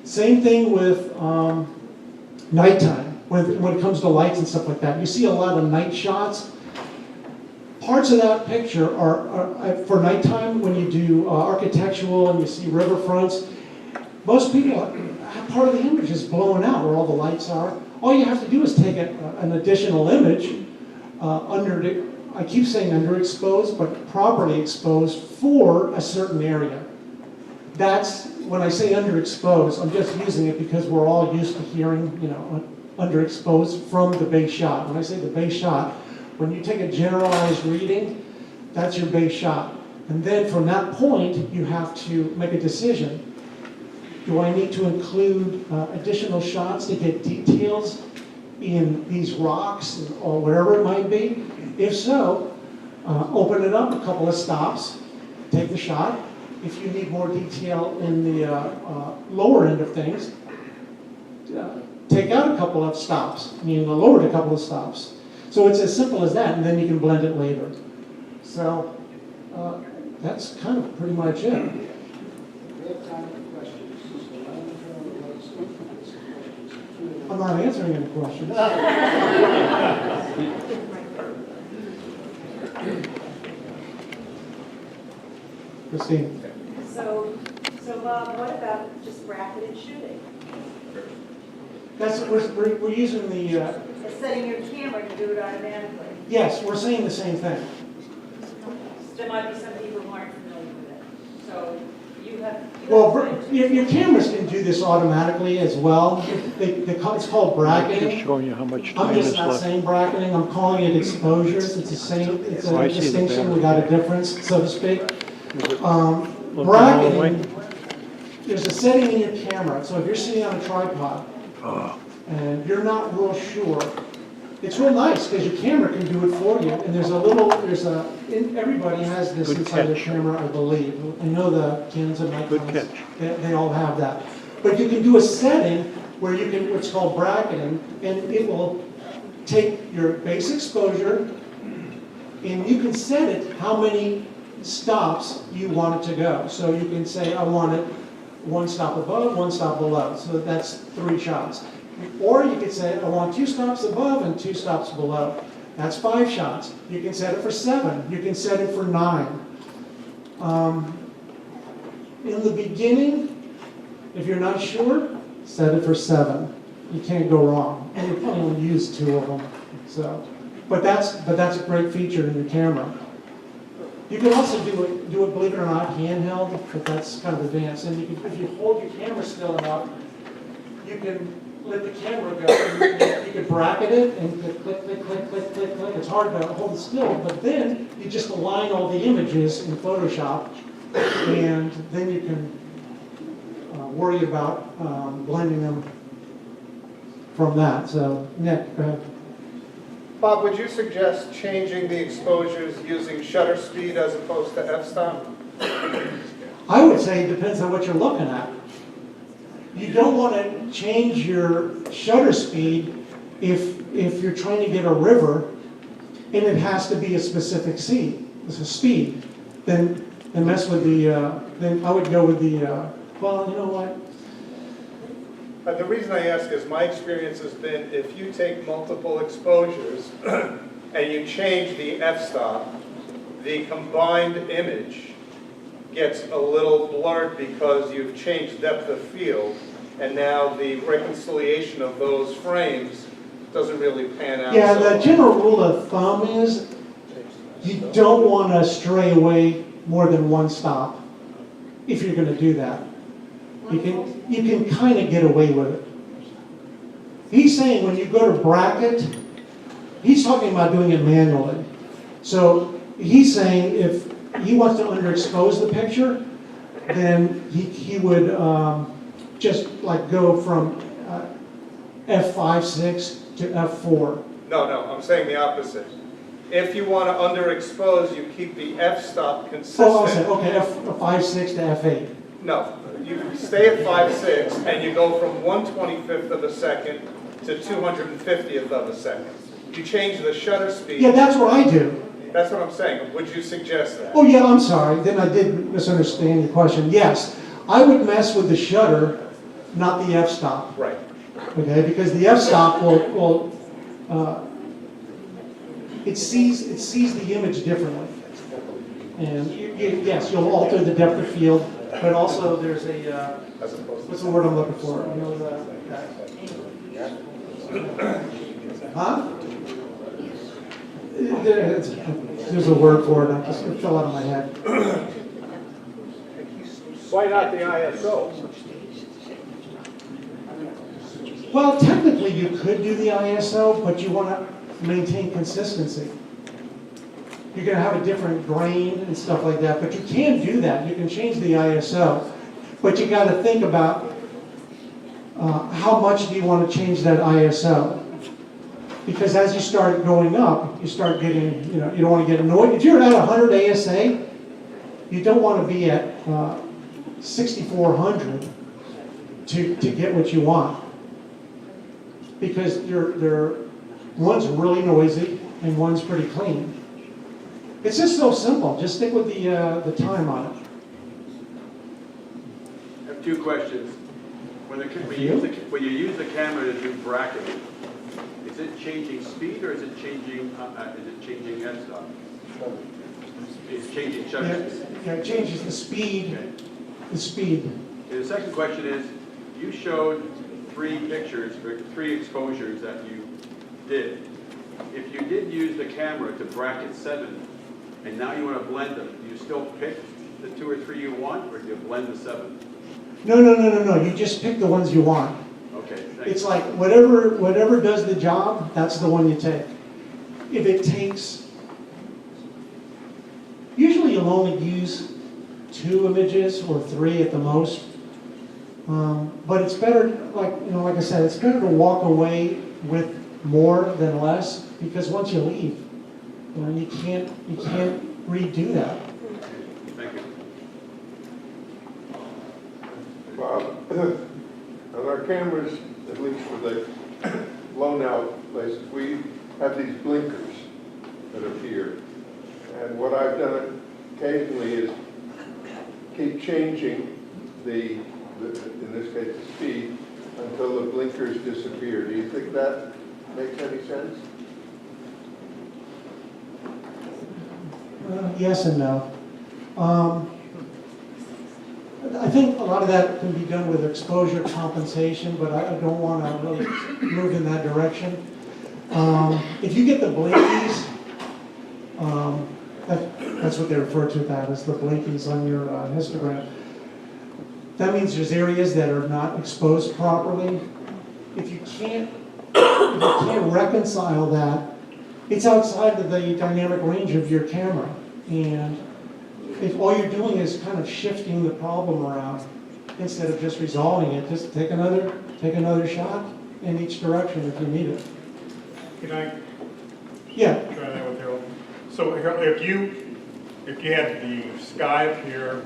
Same thing with nighttime, when it comes to lights and stuff like that. You see a lot of night shots. Parts of that picture are for nighttime, when you do architectural and you see riverfronts, most people, part of the image is blown out where all the lights are. All you have to do is take an additional image I keep saying underexposed, but properly exposed for a certain area. That's, when I say underexposed, I'm just using it because we're all used to hearing, underexposed from the base shot. When I say the base shot, when you take a generalized reading, that's your base shot. And then from that point, you have to make a decision. Do I need to include additional shots to get details in these rocks or wherever it might be? If so, open it up a couple of stops, take the shot. If you need more detail in the lower end of things, take out a couple of stops, meaning lower it a couple of stops. So it's as simple as that, and then you can blend it later. So that's kind of pretty much it. We have time for questions. I'm not answering any questions. Christine. So Bob, what about just bracketed shooting? That's, we're using the, It's setting your camera to do it automatically. yes, we're saying the same thing. There might be some people who aren't familiar with it. So you have. Well, your cameras can do this automatically as well. It's called bracketing. Just showing you how much I'm time just is not left. saying bracketing, I'm calling it exposures. It's the same, it's Oh, a I see the distinction, we battery. got a difference, so to speak. Looking all the way? Bracketing, there's a setting in your camera, so if you're sitting on a tripod Oh, and you're not real sure, it's real nice because your camera can do it for you. And everybody has this Good inside their catch. camera, I believe. I know the Canons and Good Nikons, catch. they all have that. But you can do a setting where you can, what's called bracketing, and it will take your base exposure, and you can set it how many stops you want it to go. So you can say, I want it 1 stop above, 1 stop below. So that's 3 shots. Or you could say, I want 2 stops above and 2 stops below. That's 5 shots. You can set it for 7. You can set it for 9. In the beginning, if you're not sure, set it for 7. You can't go wrong. And you probably only use 2 of them. So, but that's a great feature in your camera. You can also do it, believe it or not, handheld, but that's kind of advanced. And you can, if you hold your camera still enough, you can let the camera go. You can bracket it and click, click, click, click, click, click, click. It's hard to hold it still, but then you just align all the images in Photoshop, and then you can worry about blending them from that. So, Nick, go ahead. Bob, would you suggest changing the exposures using shutter speed as opposed to f-stop? I would say it depends on what you're looking at. You don't want to change your shutter speed if you're trying to get a river and it has to be a specific speed. Then mess with the. Then I would go with the. Well, you know what? The reason I ask is my experience has been if you take multiple exposures and you change the f-stop, the combined image gets a little blurred because you've changed depth of field, and now the reconciliation of those frames doesn't really pan out. Yeah, so the well. general rule of thumb is you don't want to stray away more than 1 stop if you're going to do that. You can kind of get away with it. He's saying when you go to bracket, he's talking about doing it manually. So he's saying if he wants to underexpose the picture, then he would just like go from f5.6 to f4. No, I'm saying the opposite. If you want to underexpose, you keep the f-stop consistent. Oh, I said, okay, f5.6 to f8. No, you stay at 5.6 and you go from 1/25th of a second to 250th of a second. You change the shutter speed. Yeah, that's what I do. That's what I'm saying. Would you suggest that? Oh yeah, I'm sorry. Then I did misunderstand your question. Yes, I would mess with the shutter, not the f-stop. Right. Okay, because the f-stop will it sees the image differently, and yes, you'll alter the depth of field, but also there's a what's the word I'm looking for? You know, huh? There's a word for it. It fell out of my head. Why not the ISO? Well, technically you could do the ISO, but you want to maintain consistency. You're going to have a different grain and stuff like that, but you can do that. You can change the ISO, but you got to think about how much do you want to change that ISO? Because as you start going up, you start getting, you don't want to get annoyed. If you're at 100 ASA, you don't want to be at 6,400 to get what you want. Because one's really noisy and one's pretty clean. It's just so simple. Just stick with the time on it. I have 2 questions. When you use the camera to do bracketing, is it changing speed or is it changing f-stop? It's changing shutter speed. Yeah, it changes the speed. Okay. The speed. Okay, the second question is, you showed 3 pictures, or 3 exposures that you did. If you did use the camera to bracket 7, and now you want to blend them, do you still pick the 2 or 3 you want, or do you blend the 7? No. You just pick the ones you want. Okay, thanks. It's like whatever does the job, that's the one you take. If it takes, usually you'll only use 2 images or 3 at the most. But it's better, like I said, it's better to walk away with more than less, because once you leave, you can't redo that. Thank you. Bob, cameras, at least for the blown out places, we have these blinkers that appear. And what I've done occasionally is keep changing in this case, the speed until the blinkers disappear. Do you think that makes any sense? Yes and no. I think a lot of that can be done with exposure compensation, but I don't want to really move in that direction. If you get the blinkies, that's what they refer to that as the blinkies on your histogram. That means there's areas that are not exposed properly. If you can't reconcile that, it's outside of the dynamic range of your camera. And if all you're doing is kind of shifting the problem around, instead of just resolving it, just take another shot in each direction if you need it. Can I Yeah. try that with Harold? So Harold, if you had the sky up here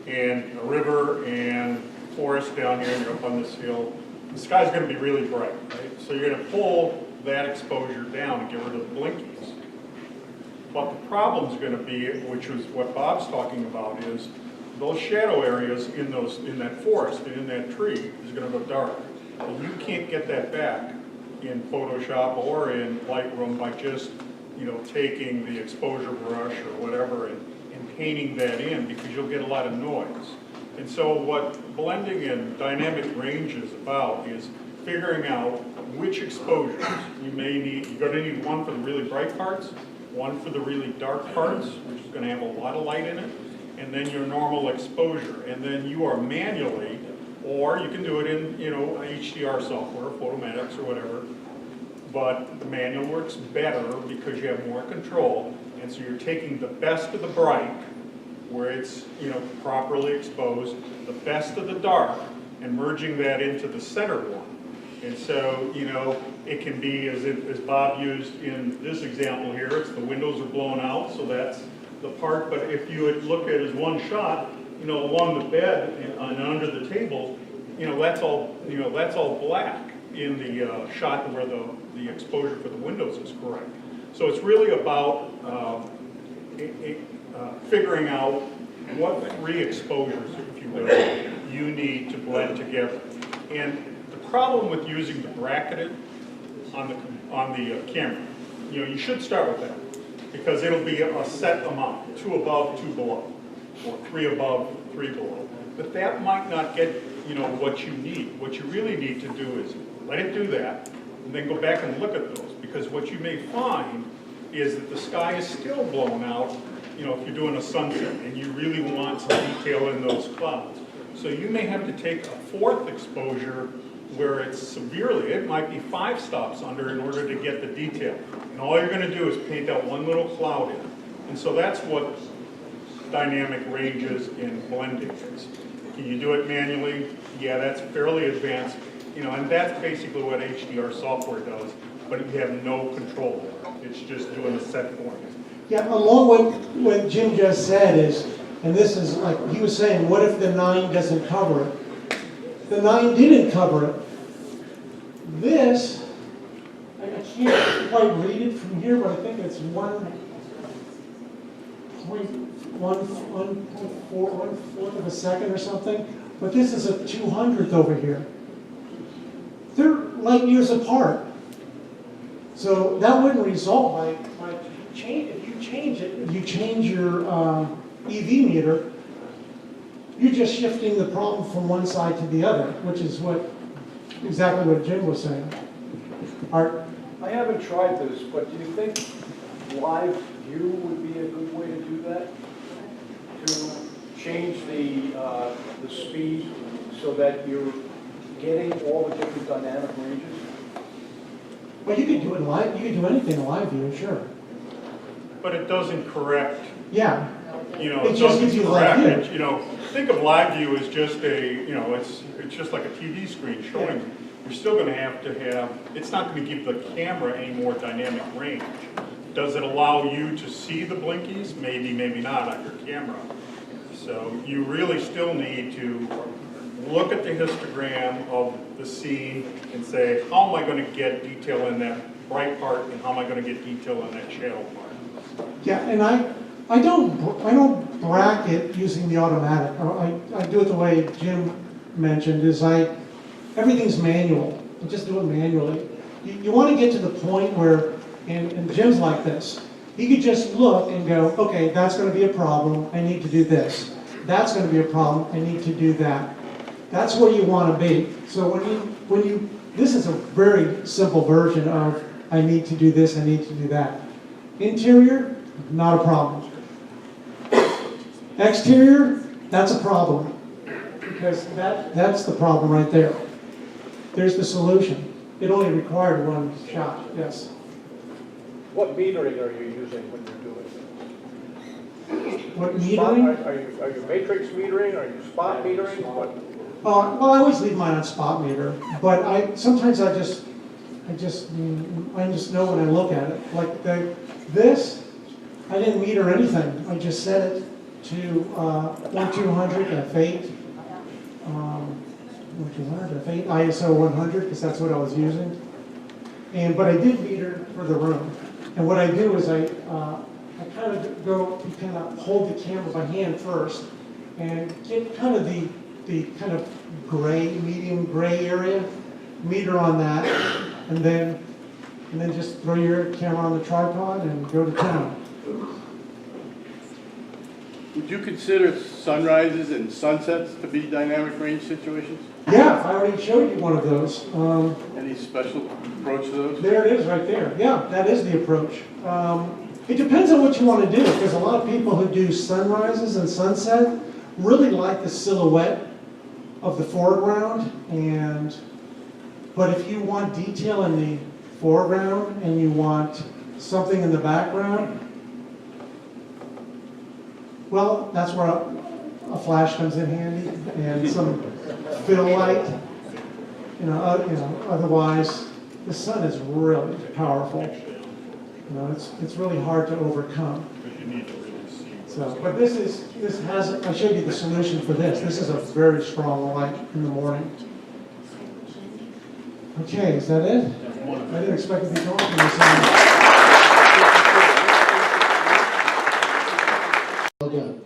and a river and forest down here and you're up on this hill, the sky's going to be really bright, right? So you're going to pull that exposure down and get rid of the blinkies. But the problem's going to be, which is what Bob's talking about, is those shadow areas in that forest and in that tree is going to go dark. And you can't get that back in Photoshop or in Lightroom by just, taking the exposure brush or whatever and painting that in, because you'll get a lot of noise. And so what blending and dynamic range is about is figuring out which exposures you may need. You're going to need one for the really bright parts, one for the really dark parts, which is going to have a lot of light in it, and then your normal exposure. And then you are manually, or you can do it in HDR software, Photomatics or whatever, but the manual works better because you have more control. And so you're taking the best of the bright, where it's properly exposed, the best of the dark, and merging that into the center one. And so, it can be, as Bob used in this example here, it's the windows are blown out, so that's the part. But if you would look at it as one shot, along the bed and under the table, that's all black in the shot where the exposure for the windows is correct. So it's really about figuring out what three exposures, if you will, you need to blend together. And the problem with using the bracketed on the camera, you should start with that, because it'll be a set amount, 2 above, 2 below, or 3 above, 3 below. But that might not get what you need. What you really need to do is let it do that, and then go back and look at those, because what you may find is that the sky is still blown out, if you're doing a sunset and you really want some detail in those clouds. So you may have to take a 4th exposure where it might be 5 stops under in order to get the detail. And all you're going to do is paint that one little cloud in. And so that's what dynamic ranges in blending is. Can you do it manually? Yeah, that's fairly advanced. And that's basically what HDR software does, but you have no control over it. It's just doing a set for you. Yeah, along with what Jim just said is, and this is like he was saying, what if the 9 doesn't cover it? The 9 didn't cover it. This, I can't quite read it from here, but I think it's 1.4 of a second or something. But this is a 200th over here. They're light years apart. So that wouldn't result by if you change your EV meter, you're just shifting the problem from one side to the other, which is exactly what Jim was saying. Art? I haven't tried this, but do you think live view would be a good way to do that? To change the speed so that you're getting all the different dynamic ranges? Well, you could do it live. You could do anything in live view, sure. But it doesn't correct. Yeah. It just gives you live view. Think of live view as just it's just like a TV screen showing. Yeah. You're still going to have, it's not going to give the camera any more dynamic range. Does it allow you to see the blinkies? Maybe, maybe not on your camera. So you really still need to look at the histogram of the scene and say, how am I going to get detail in that bright part and how am I going to get detail in that shadow part? Yeah, and I don't bracket using the automatic. I do it the way Jim mentioned, is everything's manual. I just do it manually. You want to get to the point where, and Jim's like this, he could just look and go, okay, that's going to be a problem, I need to do this. That's going to be a problem, I need to do that. That's where you want to be. So this is a very simple version of, I need to do this, I need to do that. Interior, not a problem. Exterior, that's a problem. Because that's the problem right there. There's the solution. It only required one shot, yes. What metering are you using when you're doing it? What metering? Are you matrix metering? Are you spot metering? What? Well, I always leave mine on spot meter, but sometimes I just know when I look at it. Like this, I didn't meter anything. I just set it to 1200 F8. 1200 F8 ISO 100 because that's what I was using. But I did meter for the room. And what I do is I kind of hold the camera by hand first and get kind of the kind of gray, medium gray area, meter on that, and then just throw your camera on the tripod and go to town. Would you consider sunrises and sunsets to be dynamic range situations? Yeah, I already showed you one of those. Any special approach to those? There it is right there. Yeah, that is the approach. It depends on what you want to do, because a lot of people who do sunrises and sunset really like the silhouette of the foreground, but if you want detail in the foreground and you want something in the background, well, that's where a flash comes in handy and some fill light. Otherwise, the sun is really powerful. It's really hard to overcome. So, but I showed you the solution for this. This is a very strong light in the morning. Okay, is that it? I didn't expect to be talking this long. Well done.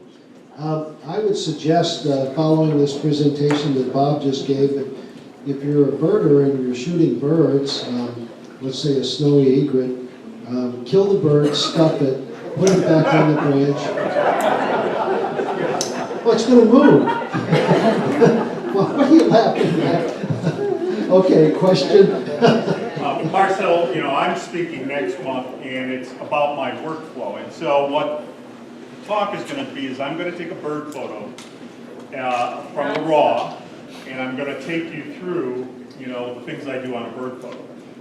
I would suggest, following this presentation that Bob just gave, that if you're a birder and you're shooting birds, let's say a snowy egret, kill the bird, stuff it, put it back on the branch. Well, it's going to move. Well, what are you laughing at? Okay, question? Marcel, I'm speaking next month, and it's about my workflow. And so what the talk is going to be is I'm going to take a bird photo from the raw, and I'm going to take you through, the things I do on a bird photo.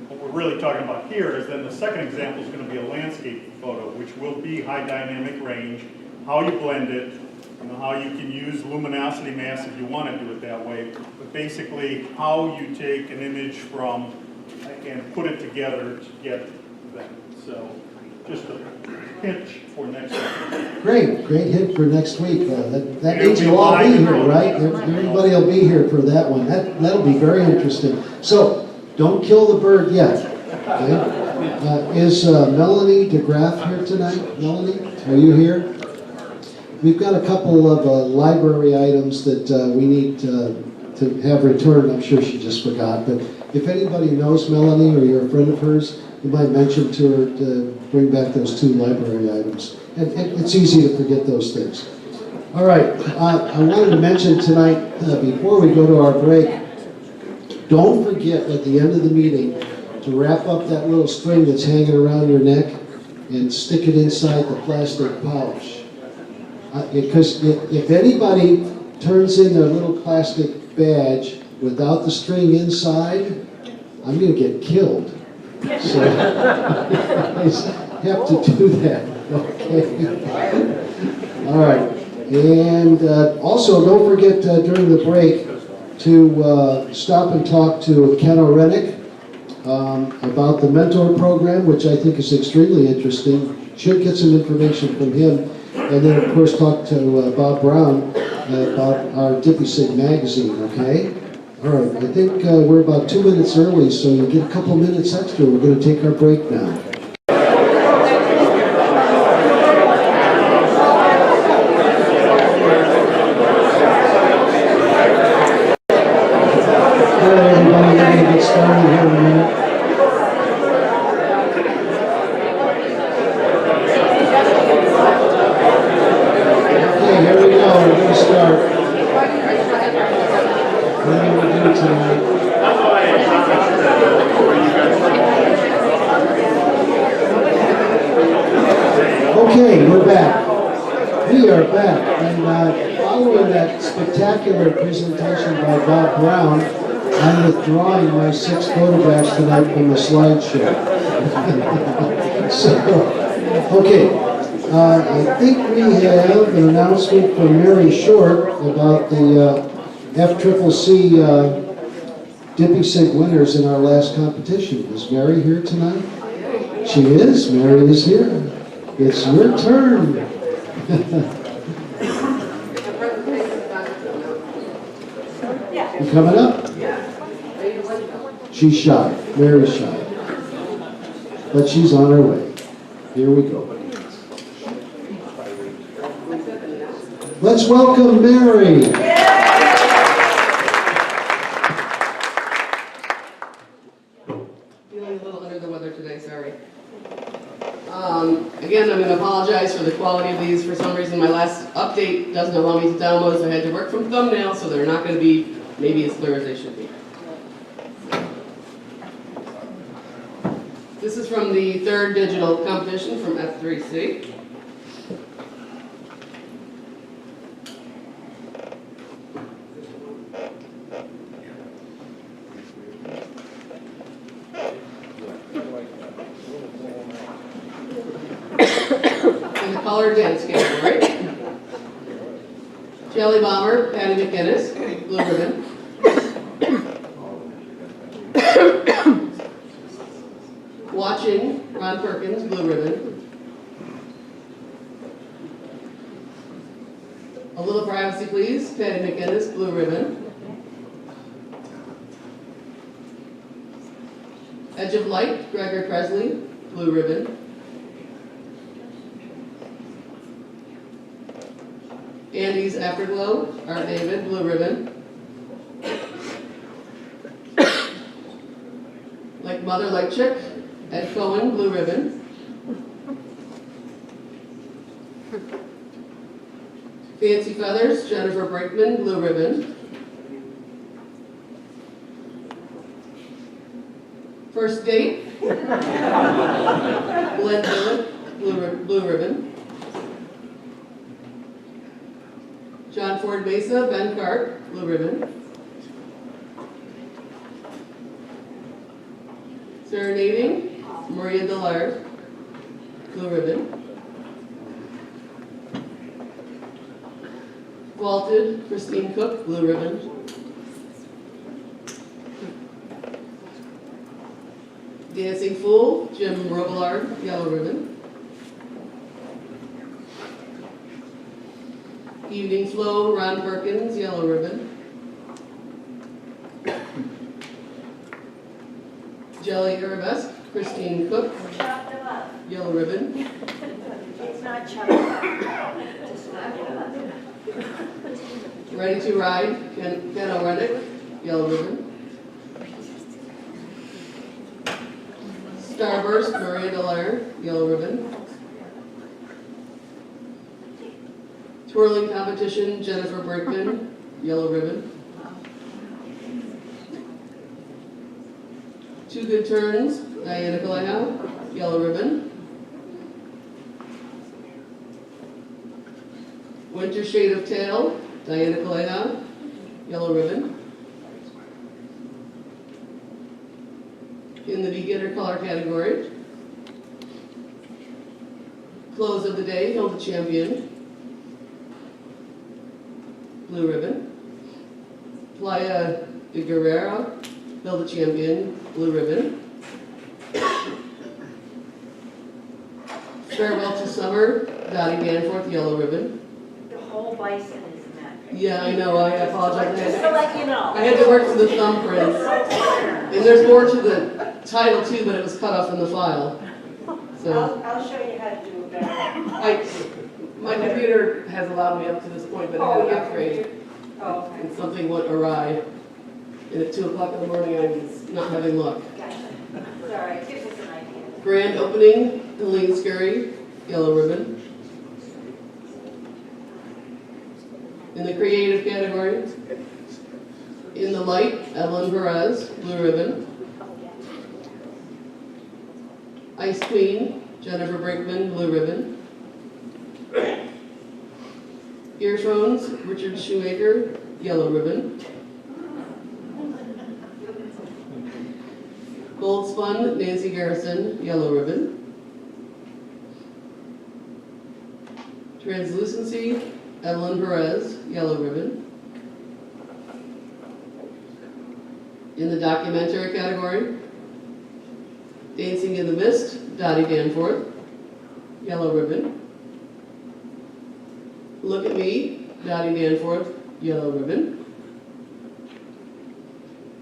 What we're really talking about here is then the second example is going to be a landscape photo, which will be high dynamic range, how you blend it, how you can use luminosity mask if you want to do it that way, but basically how you take an image from and put it together to get that. So just a pitch for next week. Great hit for next week. That means you'll all be here, right? Everybody will be here for that one. That'll be very interesting. So don't kill the bird yet. Okay? Is Melanie DeGraff here tonight? Melanie, are you here? We've got a couple of library items that we need to have returned. I'm sure she just forgot, but if anybody knows Melanie or you're a friend of hers, you might mention to her to bring back those two library items. And it's easy to forget those things. All right, I wanted to mention tonight, before we go to our break, don't forget at the end of the meeting to wrap up that little string that's hanging around your neck and stick it inside the plastic pouch. Because if anybody turns in their little plastic badge without the string inside, I'm going to get killed. So you guys have to do that, okay? All right. And also, don't forget during the break to stop and talk to Ken Orenik about the mentor program, which I think is extremely interesting. Should get some information from him. And then, of course, talk to Bob Brown about our Dpi Sig magazine, okay? All right, I think we're about 2 minutes early, so you get a couple minutes extra. We're going to take our break now. Starting here in a minute. Okay, here we go. We're going to start. What are we going to do tonight? Okay, we're back. We are back. And following that spectacular presentation by Bob Brown, I'm withdrawing my 6 photographs tonight from the slideshow. So, okay, I think we have an announcement from Mary Short about the FCCC Dpi Sig winners in our last competition. Is Mary here tonight? She is. Mary is here. It's your turn. You coming up? She's shy, very shy. But she's on her way. Here we go. Let's welcome Mary. Feeling a little under the weather today, sorry. Again, I'm going to apologize for the quality of these. For some reason, my last update doesn't allow me to download, so I had to work from thumbnails, so they're not going to be maybe as clear as they should be. This is from the 3rd digital competition from F3C. In the color dance category, Jelly Bomber, Patty McInnes, blue ribbon. Watching, Ron Perkins, blue ribbon. A Little Privacy Please, Patty McInnes, blue ribbon. Edge of Light, Gregor Presley, blue ribbon. Andy's Afterglow, Art David, blue ribbon. Like Mother Like Chick, Ed Cohen, blue ribbon. Fancy Feathers, Jennifer Brickman, blue ribbon. First Date, Glenn Dillon, blue ribbon. John Ford Mesa, Ben Cart, blue ribbon. Serenading, Maria Dillard, blue ribbon. Vaulted, Christine Cook, blue ribbon. Dancing Fool, Jim Robillard, yellow ribbon. Evening Flow, Ron Perkins, yellow ribbon. Jelly Arabesque, Christine Cook, yellow ribbon. It's not chopped up. Just knock it up. Ready to Ride, Ken O'Rennick, yellow ribbon. Starburst, Maria Delaire, yellow ribbon. Twirling Competition, Jennifer Brickman, yellow ribbon. Two Good Turns, Diana Kaleo, yellow ribbon. Winter Shade of Tail, Diana Kaleo, yellow ribbon. In the beginner color category, Close of the Day, Hilda Champion, blue ribbon. Playa de Guerrero, Hilda Champion, blue ribbon. Farewell to Summer, Dottie Danforth, yellow ribbon. The whole bison is in that Yeah, I know, I apologize. Just to let you know. I had to work through the thumbprints. And there's more to the title too, but it was cut off in the file. So, I'll show you how to do it better. my computer has allowed me up to this point, but I had an upgrade. Oh, okay. And something went awry. And at 2 o'clock in the morning, I was not having luck. Gotcha. Sorry, it gives us an idea. Grand opening, Helene Scurry, yellow ribbon. In the creative category, in the light, Evelyn Perez, blue ribbon. Ice Queen, Jennifer Brinkman, blue ribbon. Earphones, Richard Shoemaker, yellow ribbon. Gold Spun, Nancy Garrison, yellow ribbon. Translucency, Evelyn Perez, yellow ribbon. In the documentary category, Dancing in the Mist, Dottie Danforth, yellow ribbon. Look at Me, Dottie Danforth, yellow ribbon.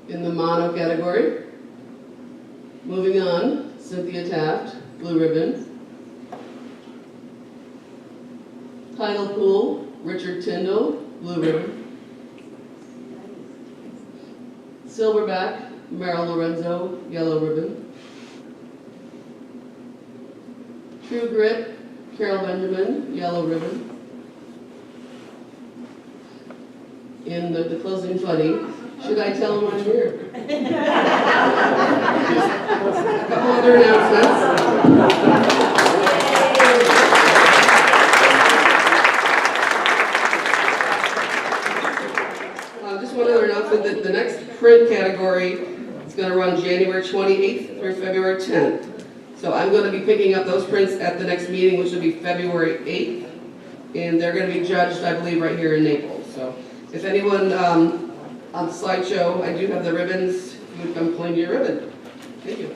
In the mono category, Moving On, Cynthia Taft, blue ribbon. Title Pool, Richard Tyndall, blue ribbon. Silverback, Meryl Lorenzo, yellow ribbon. True Grit, Carol Benjamin, yellow ribbon. In the closing funny, should I tell them I'm here? A couple other announcements. Just one other announcement that the next print category is going to run January 28th through February 10th. So I'm going to be picking up those prints at the next meeting, which will be February 8th. And they're going to be judged, I believe, right here in Naples. So if anyone on the slideshow, I do have the ribbons. You would come claim your ribbon. Thank you.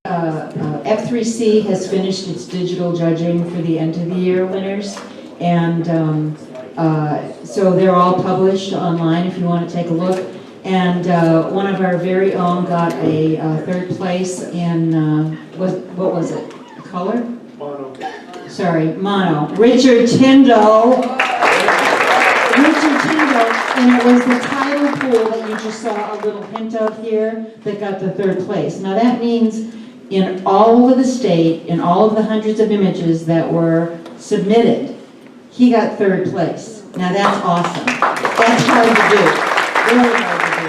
F3C has finished its digital judging for the end of the year winners. And so they're all published online if you want to take a look. And one of our very own got a third place in, what was it? Color? Mono. Sorry, mono. Richard Tyndall. Richard Tyndall, and it was the title pool that you just saw a little hint of here that got the third place. Now that means in all over the state, in all of the hundreds of images that were submitted, he got third place. Now that's awesome. That's hard to do. Really hard to do.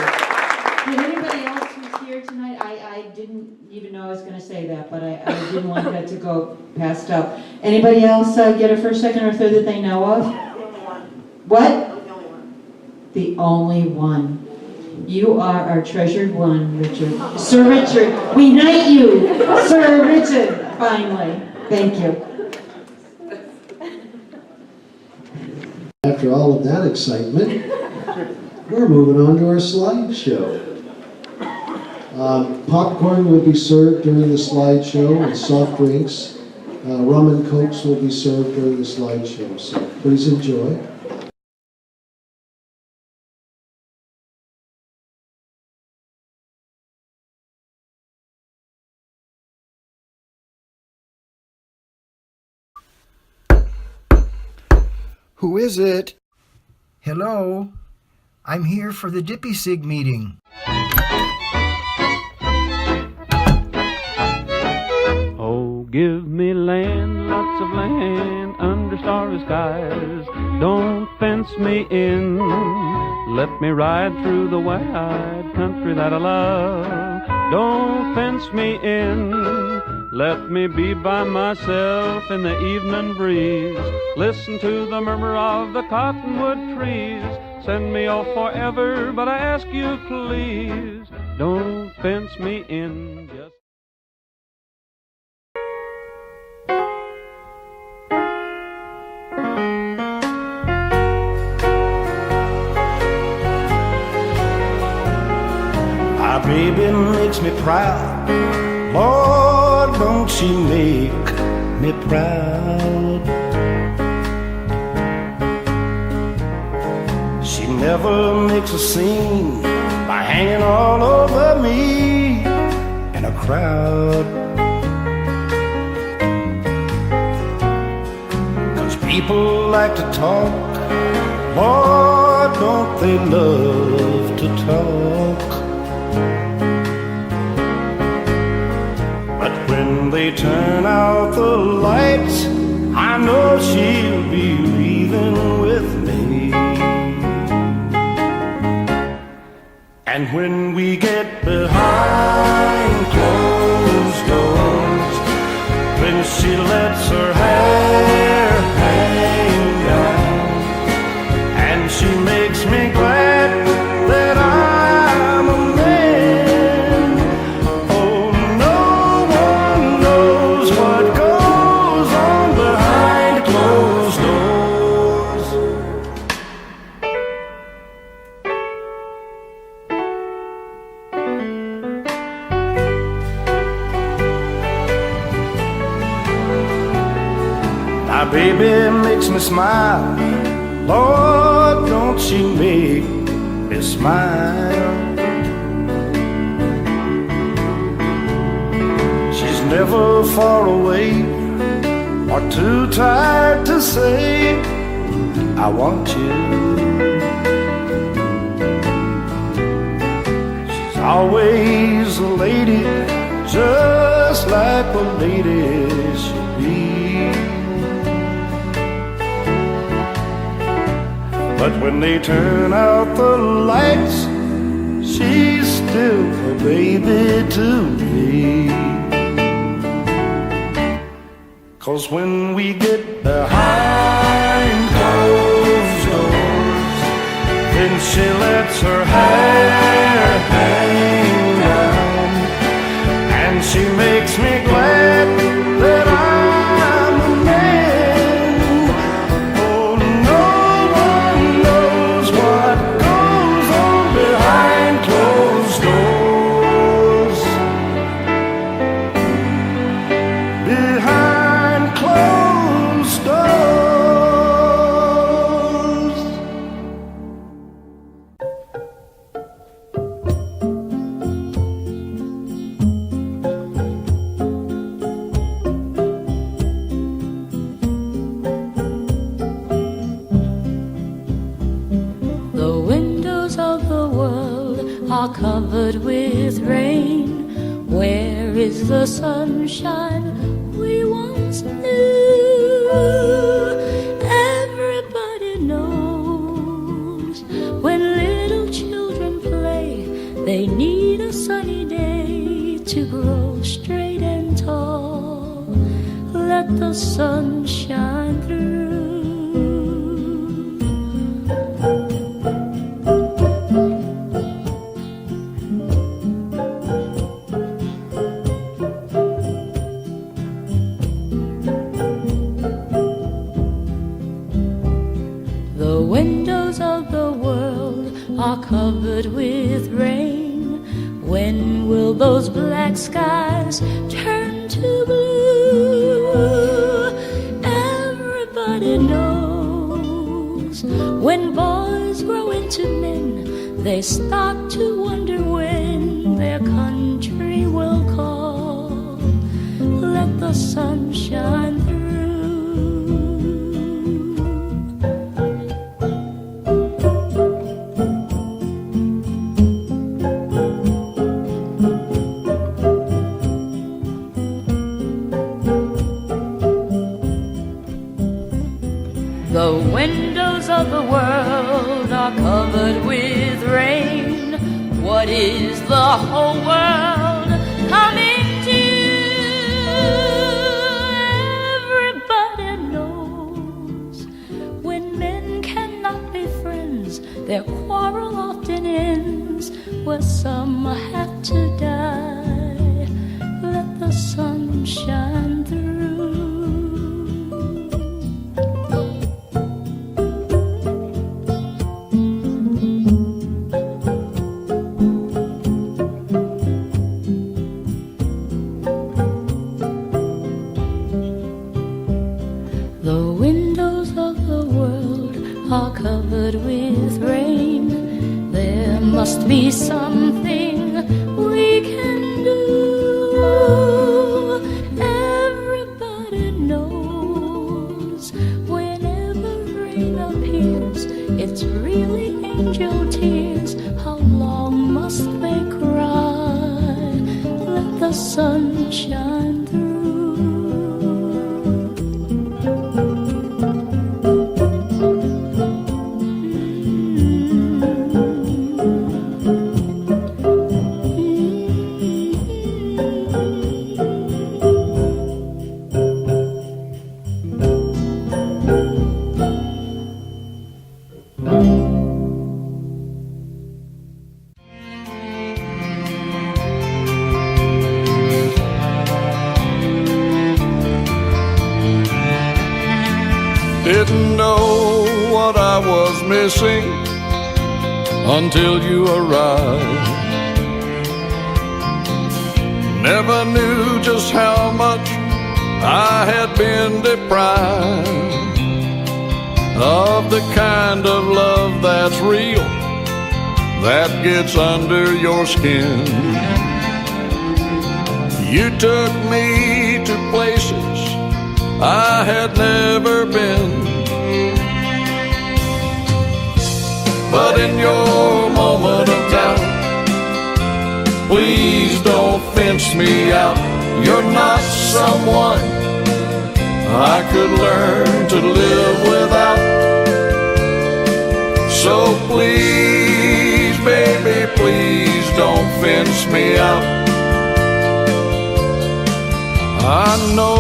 Did anybody else who's here tonight? I didn't even know I was going to say that, but I didn't want that to go passed up. Anybody else get a first, second, or third that they know of? What? The only one. You are our treasured one, Richard. Sir Richard, we knight you, Sir Richard, finally. Thank you. After all of that excitement, we're moving on to our slideshow. Popcorn will be served during the slideshow, and soft drinks. Rum and Cokes will be served during the slideshow, so please enjoy. Who is it? Hello? I'm here for the Dpi Sig meeting. Oh, give me land, lots of land, under starry skies. Don't fence me in. Let me ride through the wide country that I love. Don't fence me in. Let me be by myself in the evening breeze. Listen to the murmur of the cottonwood trees. Send me off forever, but I ask you please, don't fence me in. Just My baby makes me proud. Lord, don't she make me proud. never makes a scene by hanging all over me in a crowd. 'Cause people like to talk, boy, don't they love to talk. But when they turn out the lights, I know she'll be leaving with me. And when we get behind closed doors, when she lets her hair hang down, and she makes me glad that I'm a man. Oh, no one knows what goes on behind closed doors. My baby makes me smile, Lord, don't she make me smile. She's never far away or too tired to say, I want you. She's always a lady, just like a lady should be. But when they turn out the lights, she's still a baby to me. 'Cause when we get behind closed doors, then she lets her hair hang down, and she makes me glad that I'm a man. Oh, no one knows what goes on behind closed doors. Behind closed doors. The windows of the world are covered with rain. Where is the sunshine we once knew? Everybody knows when little children play, they need a sunny day to grow straight and tall. Let the sun shine through. The windows of the world are covered with rain. When will those black skies turn to blue? Everybody knows when boys grow into men, they start to wonder when their country will call. Let the sun shine through. The windows of the world are covered with rain. What is the whole world coming to? Everybody knows when men cannot be friends, their quarrel often ends where some have to die. Let the sun shine through. The windows of the world are covered with rain. sun shine through. Didn't know what I was missing until you arrived. Never knew just how much I had been deprived of the kind of love that's real, that gets under your skin. You took me to places I had never been, but in your moment of doubt, please don't fence me out. You're not someone I could learn to live without. So please, baby, please don't fence me out. I know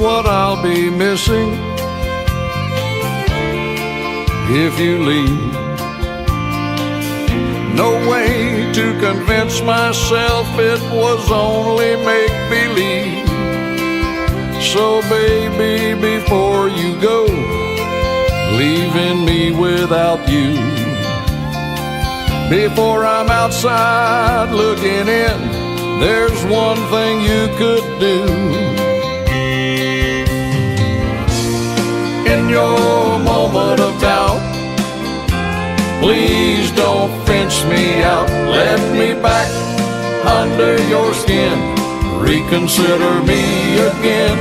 what I'll be missing if you leave. No way to convince myself it was only make-believe. So baby, before you go, leaving me without you, before I'm outside looking in, there's one thing you could do. In your moment of doubt, please don't fence me out. Let me back under your skin. Reconsider me again.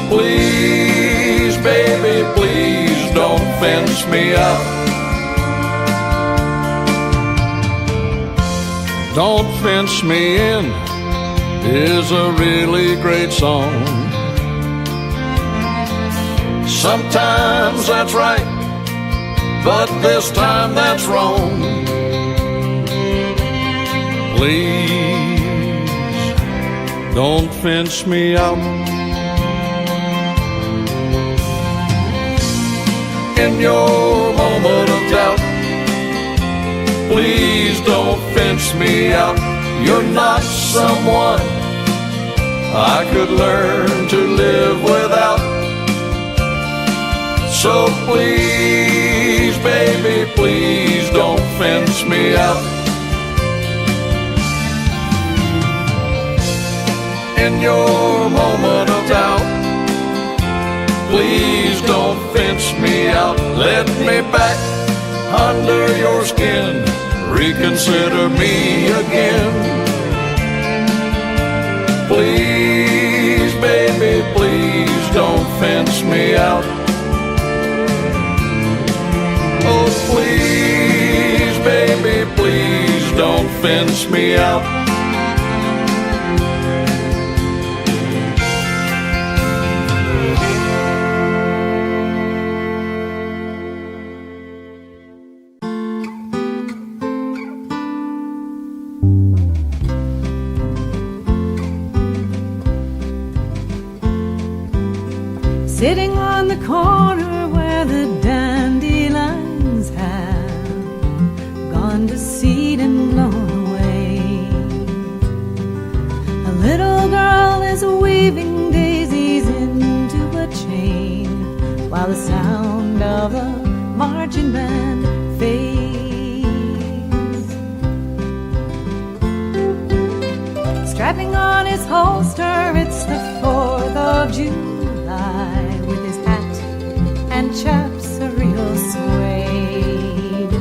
Please, baby, please don't fence me out. Don't Fence Me In is a really great song. Sometimes that's right, but this time that's wrong. Please, don't fence me out. In your moment of doubt, please don't fence me out. You're not someone I could learn to live without. So please, baby, please don't fence me out. In your moment of doubt, please don't fence me out. Let me back under your skin. Reconsider me again. Please, baby, please don't fence me out. Oh, please, baby, please don't fence me out. Sitting on the corner where the dandelions have gone to seed and blown away, a little girl is weaving daisies into a chain, while the sound of a marching band fades. Strapping on his holster, it's the 4th of July, with his hat and chaps a real suede.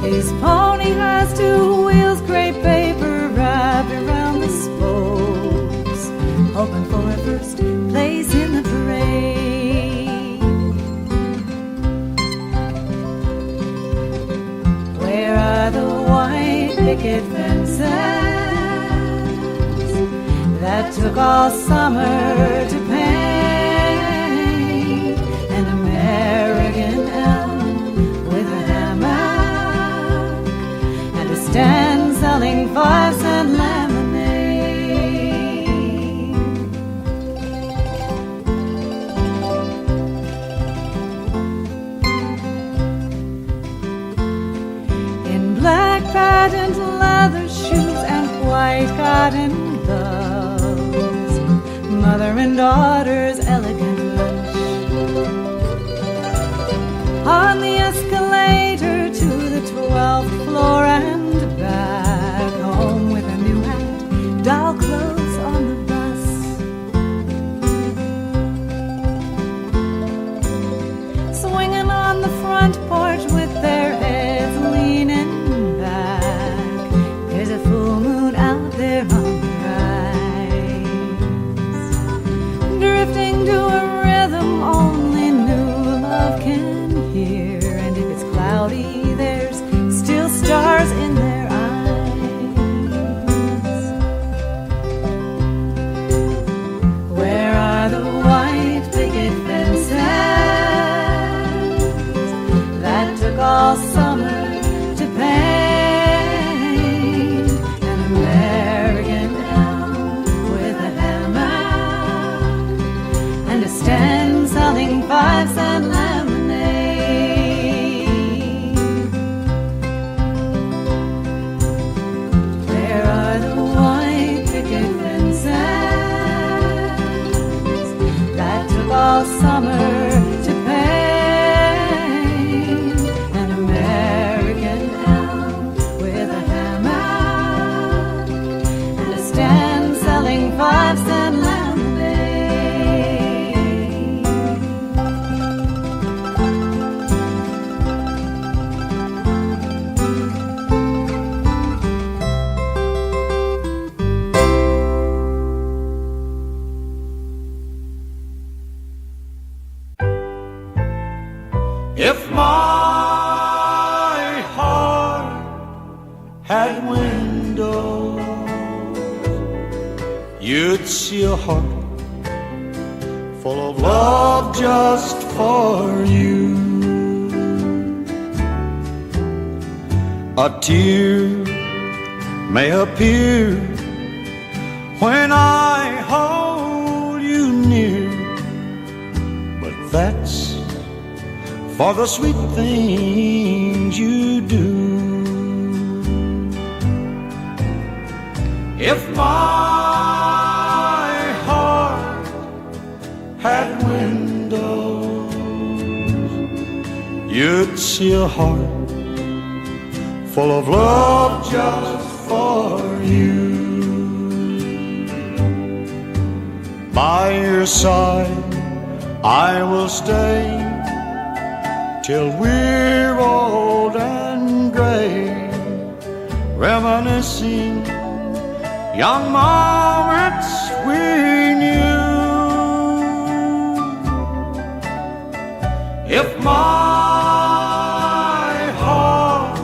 His pony has 2 wheels, gray paper wrapped around the spokes, hoping for a first place in the parade. Where are the white picket fences that took all summer to paint an American elm with a hammer and a stand selling 5-cent lemonade. In black patent leather shoes and white cotton gloves, mother and daughter's elegant lunch. On the escalator to the 12th floor and back home with a new hat, doll clothes on the bus. Swinging on the front porch with their heads leaning back. There's a full moon out there on the rise, drifting to a rhythm only new love can hear. And if it's cloudy, there's still stars in their eyes. Where are the white picket fences that took all summer to paint an American elm with a hammer and a stand selling 5-cent lemonade? Where are the white picket fences that took all summer to paint an American elm with a hammer and a stand selling 5-cent lemonade? If my heart had windows, you'd see a heart full of love just for you. A tear may appear when I hold you near, but that's for the sweet things you do. If my heart had windows, you'd see a heart full of love just for you. By your side I will stay till we're old and gray, reminiscing young moments we knew. If my heart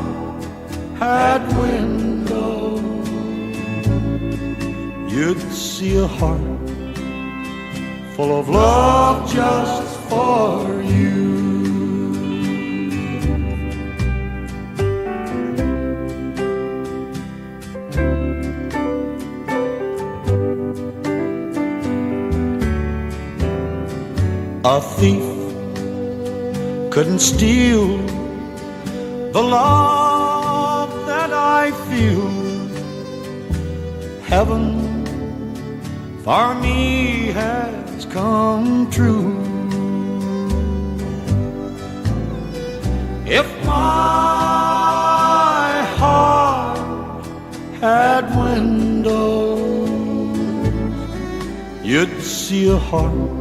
had windows, you'd see a heart full of love just for you. A thief couldn't steal the love that I feel. Heaven for me has come true. If my heart had windows, you'd see a heart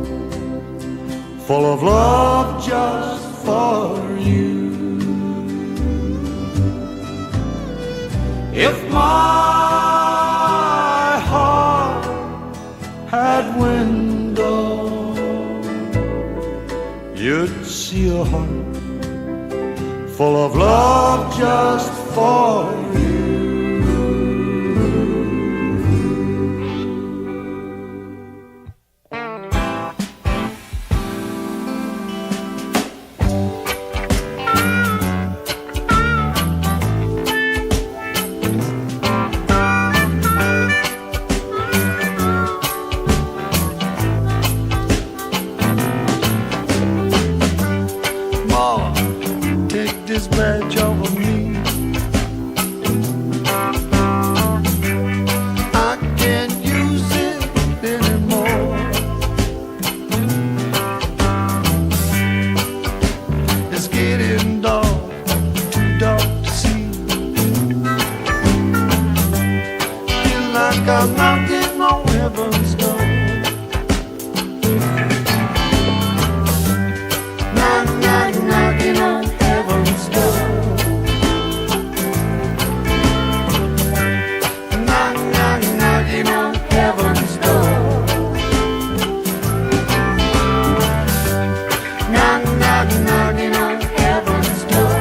full of love just for you. If my heart had windows, you'd see a heart full of love just for you. knocking on heaven's door. Knock, knock, knocking on heaven's door. Knock, knock, knocking on heaven's door. Knock, knock, knocking on heaven's door.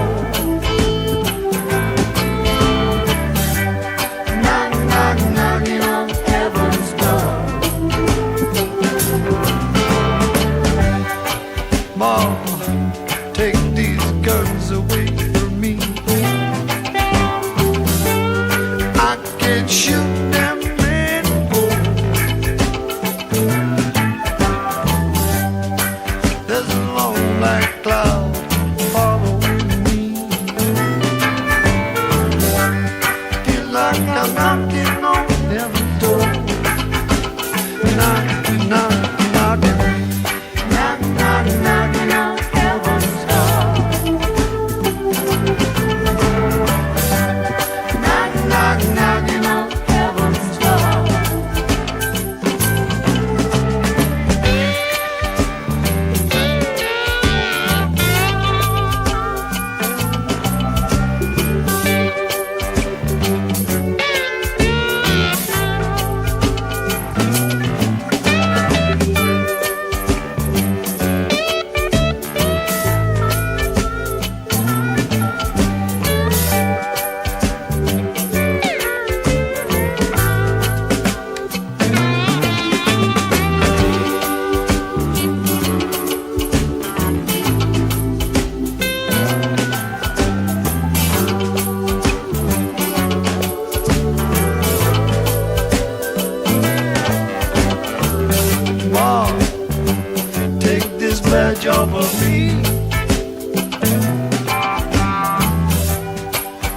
Knock, knock, knocking on heaven's door. Mom, take these guns away from me. I can't shoot them anymore. There's a long black cloud following me. Feel like I'm knocking on heaven's door. Knock, knock, knocking. Knock, knock, knocking on heaven's door. Knock, knock, knocking on heaven's door. Mom, take this badge off of me.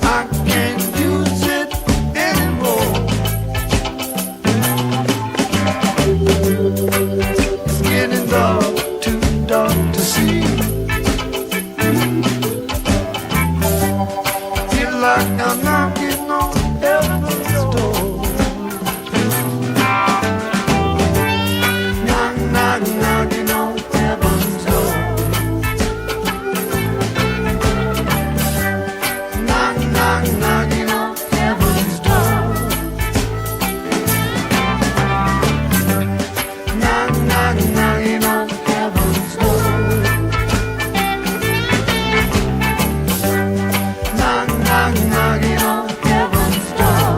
I can't use it anymore. It's getting dark, too dark to see. Feel like I'm knocking on heaven's door. Knock, knock, knocking on heaven's door. Knock, knock, knocking on heaven's door. Knock, knock, knocking on heaven's door. Knock, knock, knocking on heaven's door.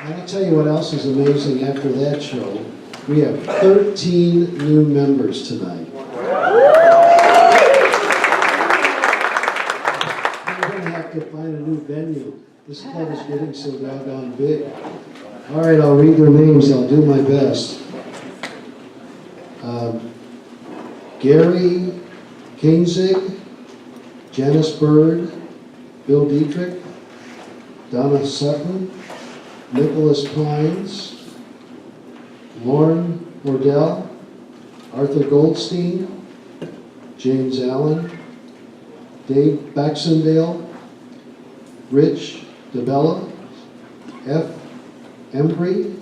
And I'll tell you what else is amazing after that show. We have 13 new members tonight. We're going to have to find a new venue. This club is getting so doggone big. All right, I'll read their names. I'll do my best. Gary Kienzig, Janice Bird, Bill Dietrich, Donna Sutton, Nicholas Pines, Lauren Ordell, Arthur Goldstein, James Allen, Dave Baxendale, Rich DeBella, F. Embry,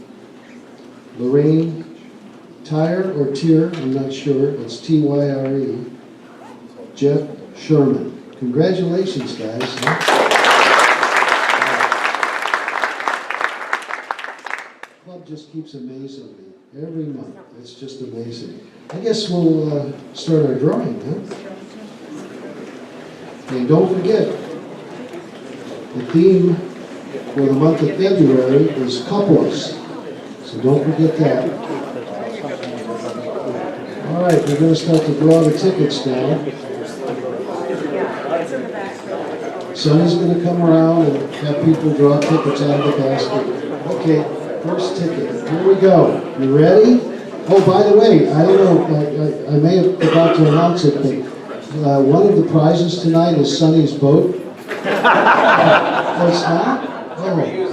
Lorraine Tyre or Tyre, I'm not sure, it's T-Y-R-E, Jeff Sherman. Congratulations, guys. Club just keeps amazing me every month. It's just amazing. I guess we'll start our drawing, huh? And don't forget, the theme for the month of February is couples. So don't forget that. All right, we're going to start to draw the tickets now. Sonny's going to come around and have people draw tickets out of the basket. Okay, first ticket. Here we go. You ready? Oh, by the way, I don't know, I may have forgot to announce it, but one of the prizes tonight is Sonny's boat. Oh, it's not? Oh, okay.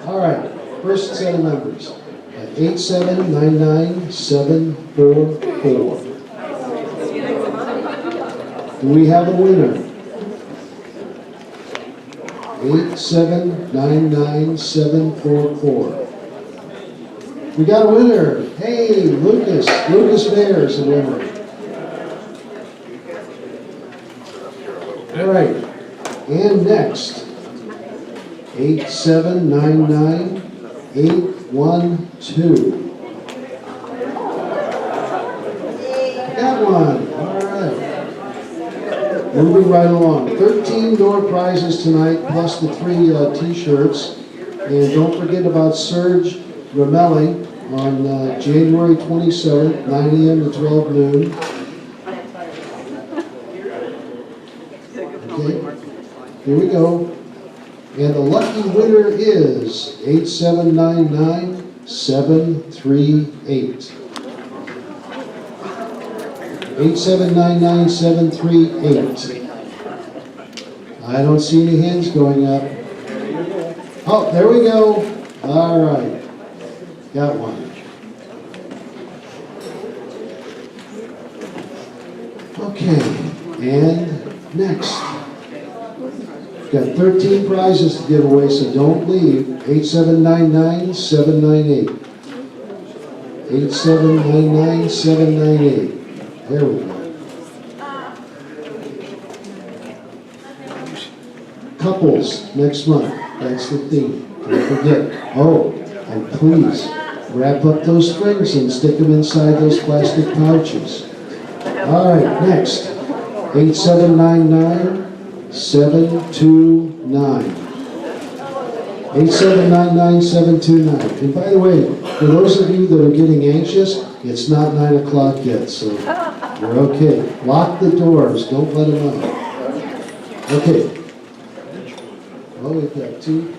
All right, first set of numbers. 8799744. Do we have a winner? 8799744. We got a winner. Hey, Lucas. Lucas Mayer is a winner. All right. And next, 8799812. Got one. All right. Moving right along. 13 door prizes tonight, plus the 3 T-shirts. And don't forget about Serge Ramelli on January 27th, 9 a.m. to 12 noon. Okay, here we go. And the lucky winner is 8799738. 8799738. I don't see any hands going up. Oh, there we go. All right. Got one. Okay, and next. We've got 13 prizes to give away, so don't leave. 8799798. 8799798. There we go. Couples next month. That's the theme. Don't forget. Oh, and please wrap up those strings and stick them inside those plastic pouches. All right, next. 8799729. 8799729. And by the way, for those of you that are getting anxious, it's not 9 o'clock yet, so you're okay. Lock the doors. Don't let them out. Okay. Well, we've got 2,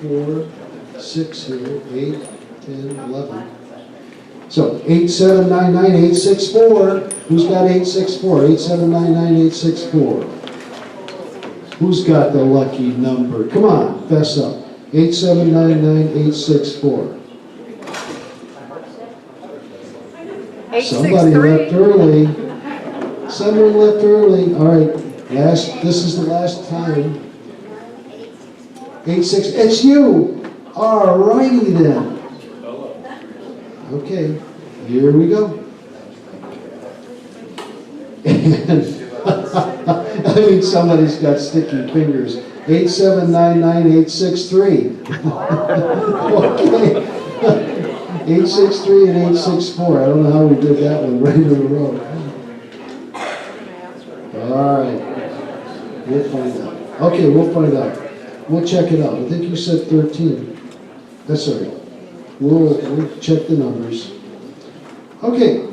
4, 6 here, 8, 10, 11. So 8799864. Who's got 864? 8799864. Who's got the lucky number? Come on, fess up. 8799864. Somebody left early. Someone left early. All right, this is the last time. 86, it's you! All righty then. Okay, here we go. And I mean, somebody's got sticky fingers. 8799863. Okay. 863 and 864. I don't know how we did that one right in a row. All right. We'll find out. Okay, we'll find out. We'll check it out. I think you said 13. That's all right. We'll check the numbers. Okay.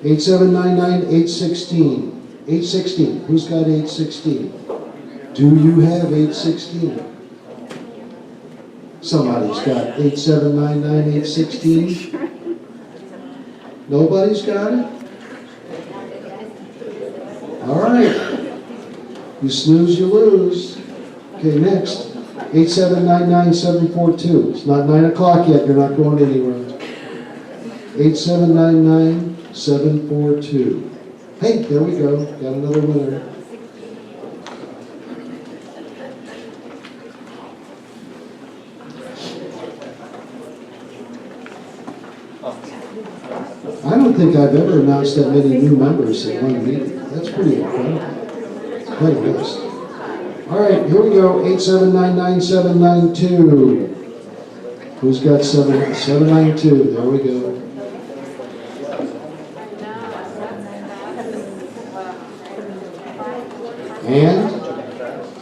8799816. 816. Who's got 816? Do you have 816? Somebody's got 8799816. Nobody's got it? All right. You snooze, you lose. Okay, next. 8799742. It's not 9 o'clock yet. You're not going anywhere. 8799742. Hey, there we go. Got another winner. I don't think I've ever announced that many new members in one meeting. That's pretty incredible. It's quite a list. All right, here we go. 8799792. Who's got 792? There we go. And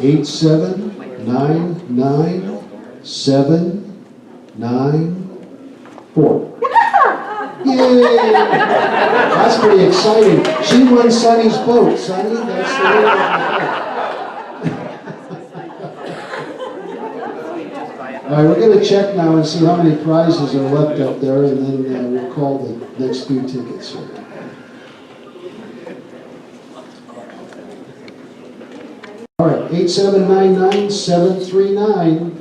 8799 794. Yay! That's pretty exciting. She won Sonny's boat. Sonny, that's the winner of the boat. All right, we're going to check now and see how many prizes are left up there, and then we'll call the next few tickets here. All right, 8799-739.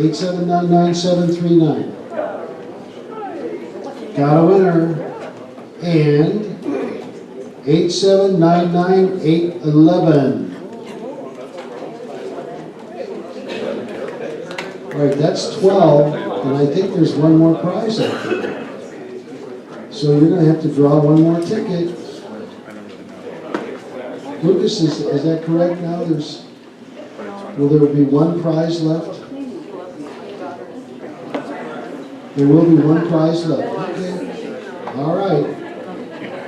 8799-739. Got a winner. And 8799-811. All right, that's 12, and I think there's one more prize out there. So you're going to have to draw one more ticket. Lucas, is that correct now? Will there be one prize left? There will be one prize left. Okay. All right.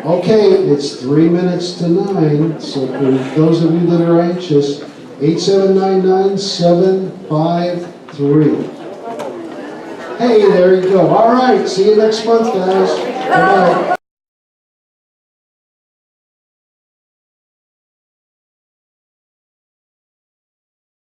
Okay, it's 3 minutes to 9. So for those of you that are anxious, 8799-753. Hey, there you go. All right. See you next month, guys. Bye-bye.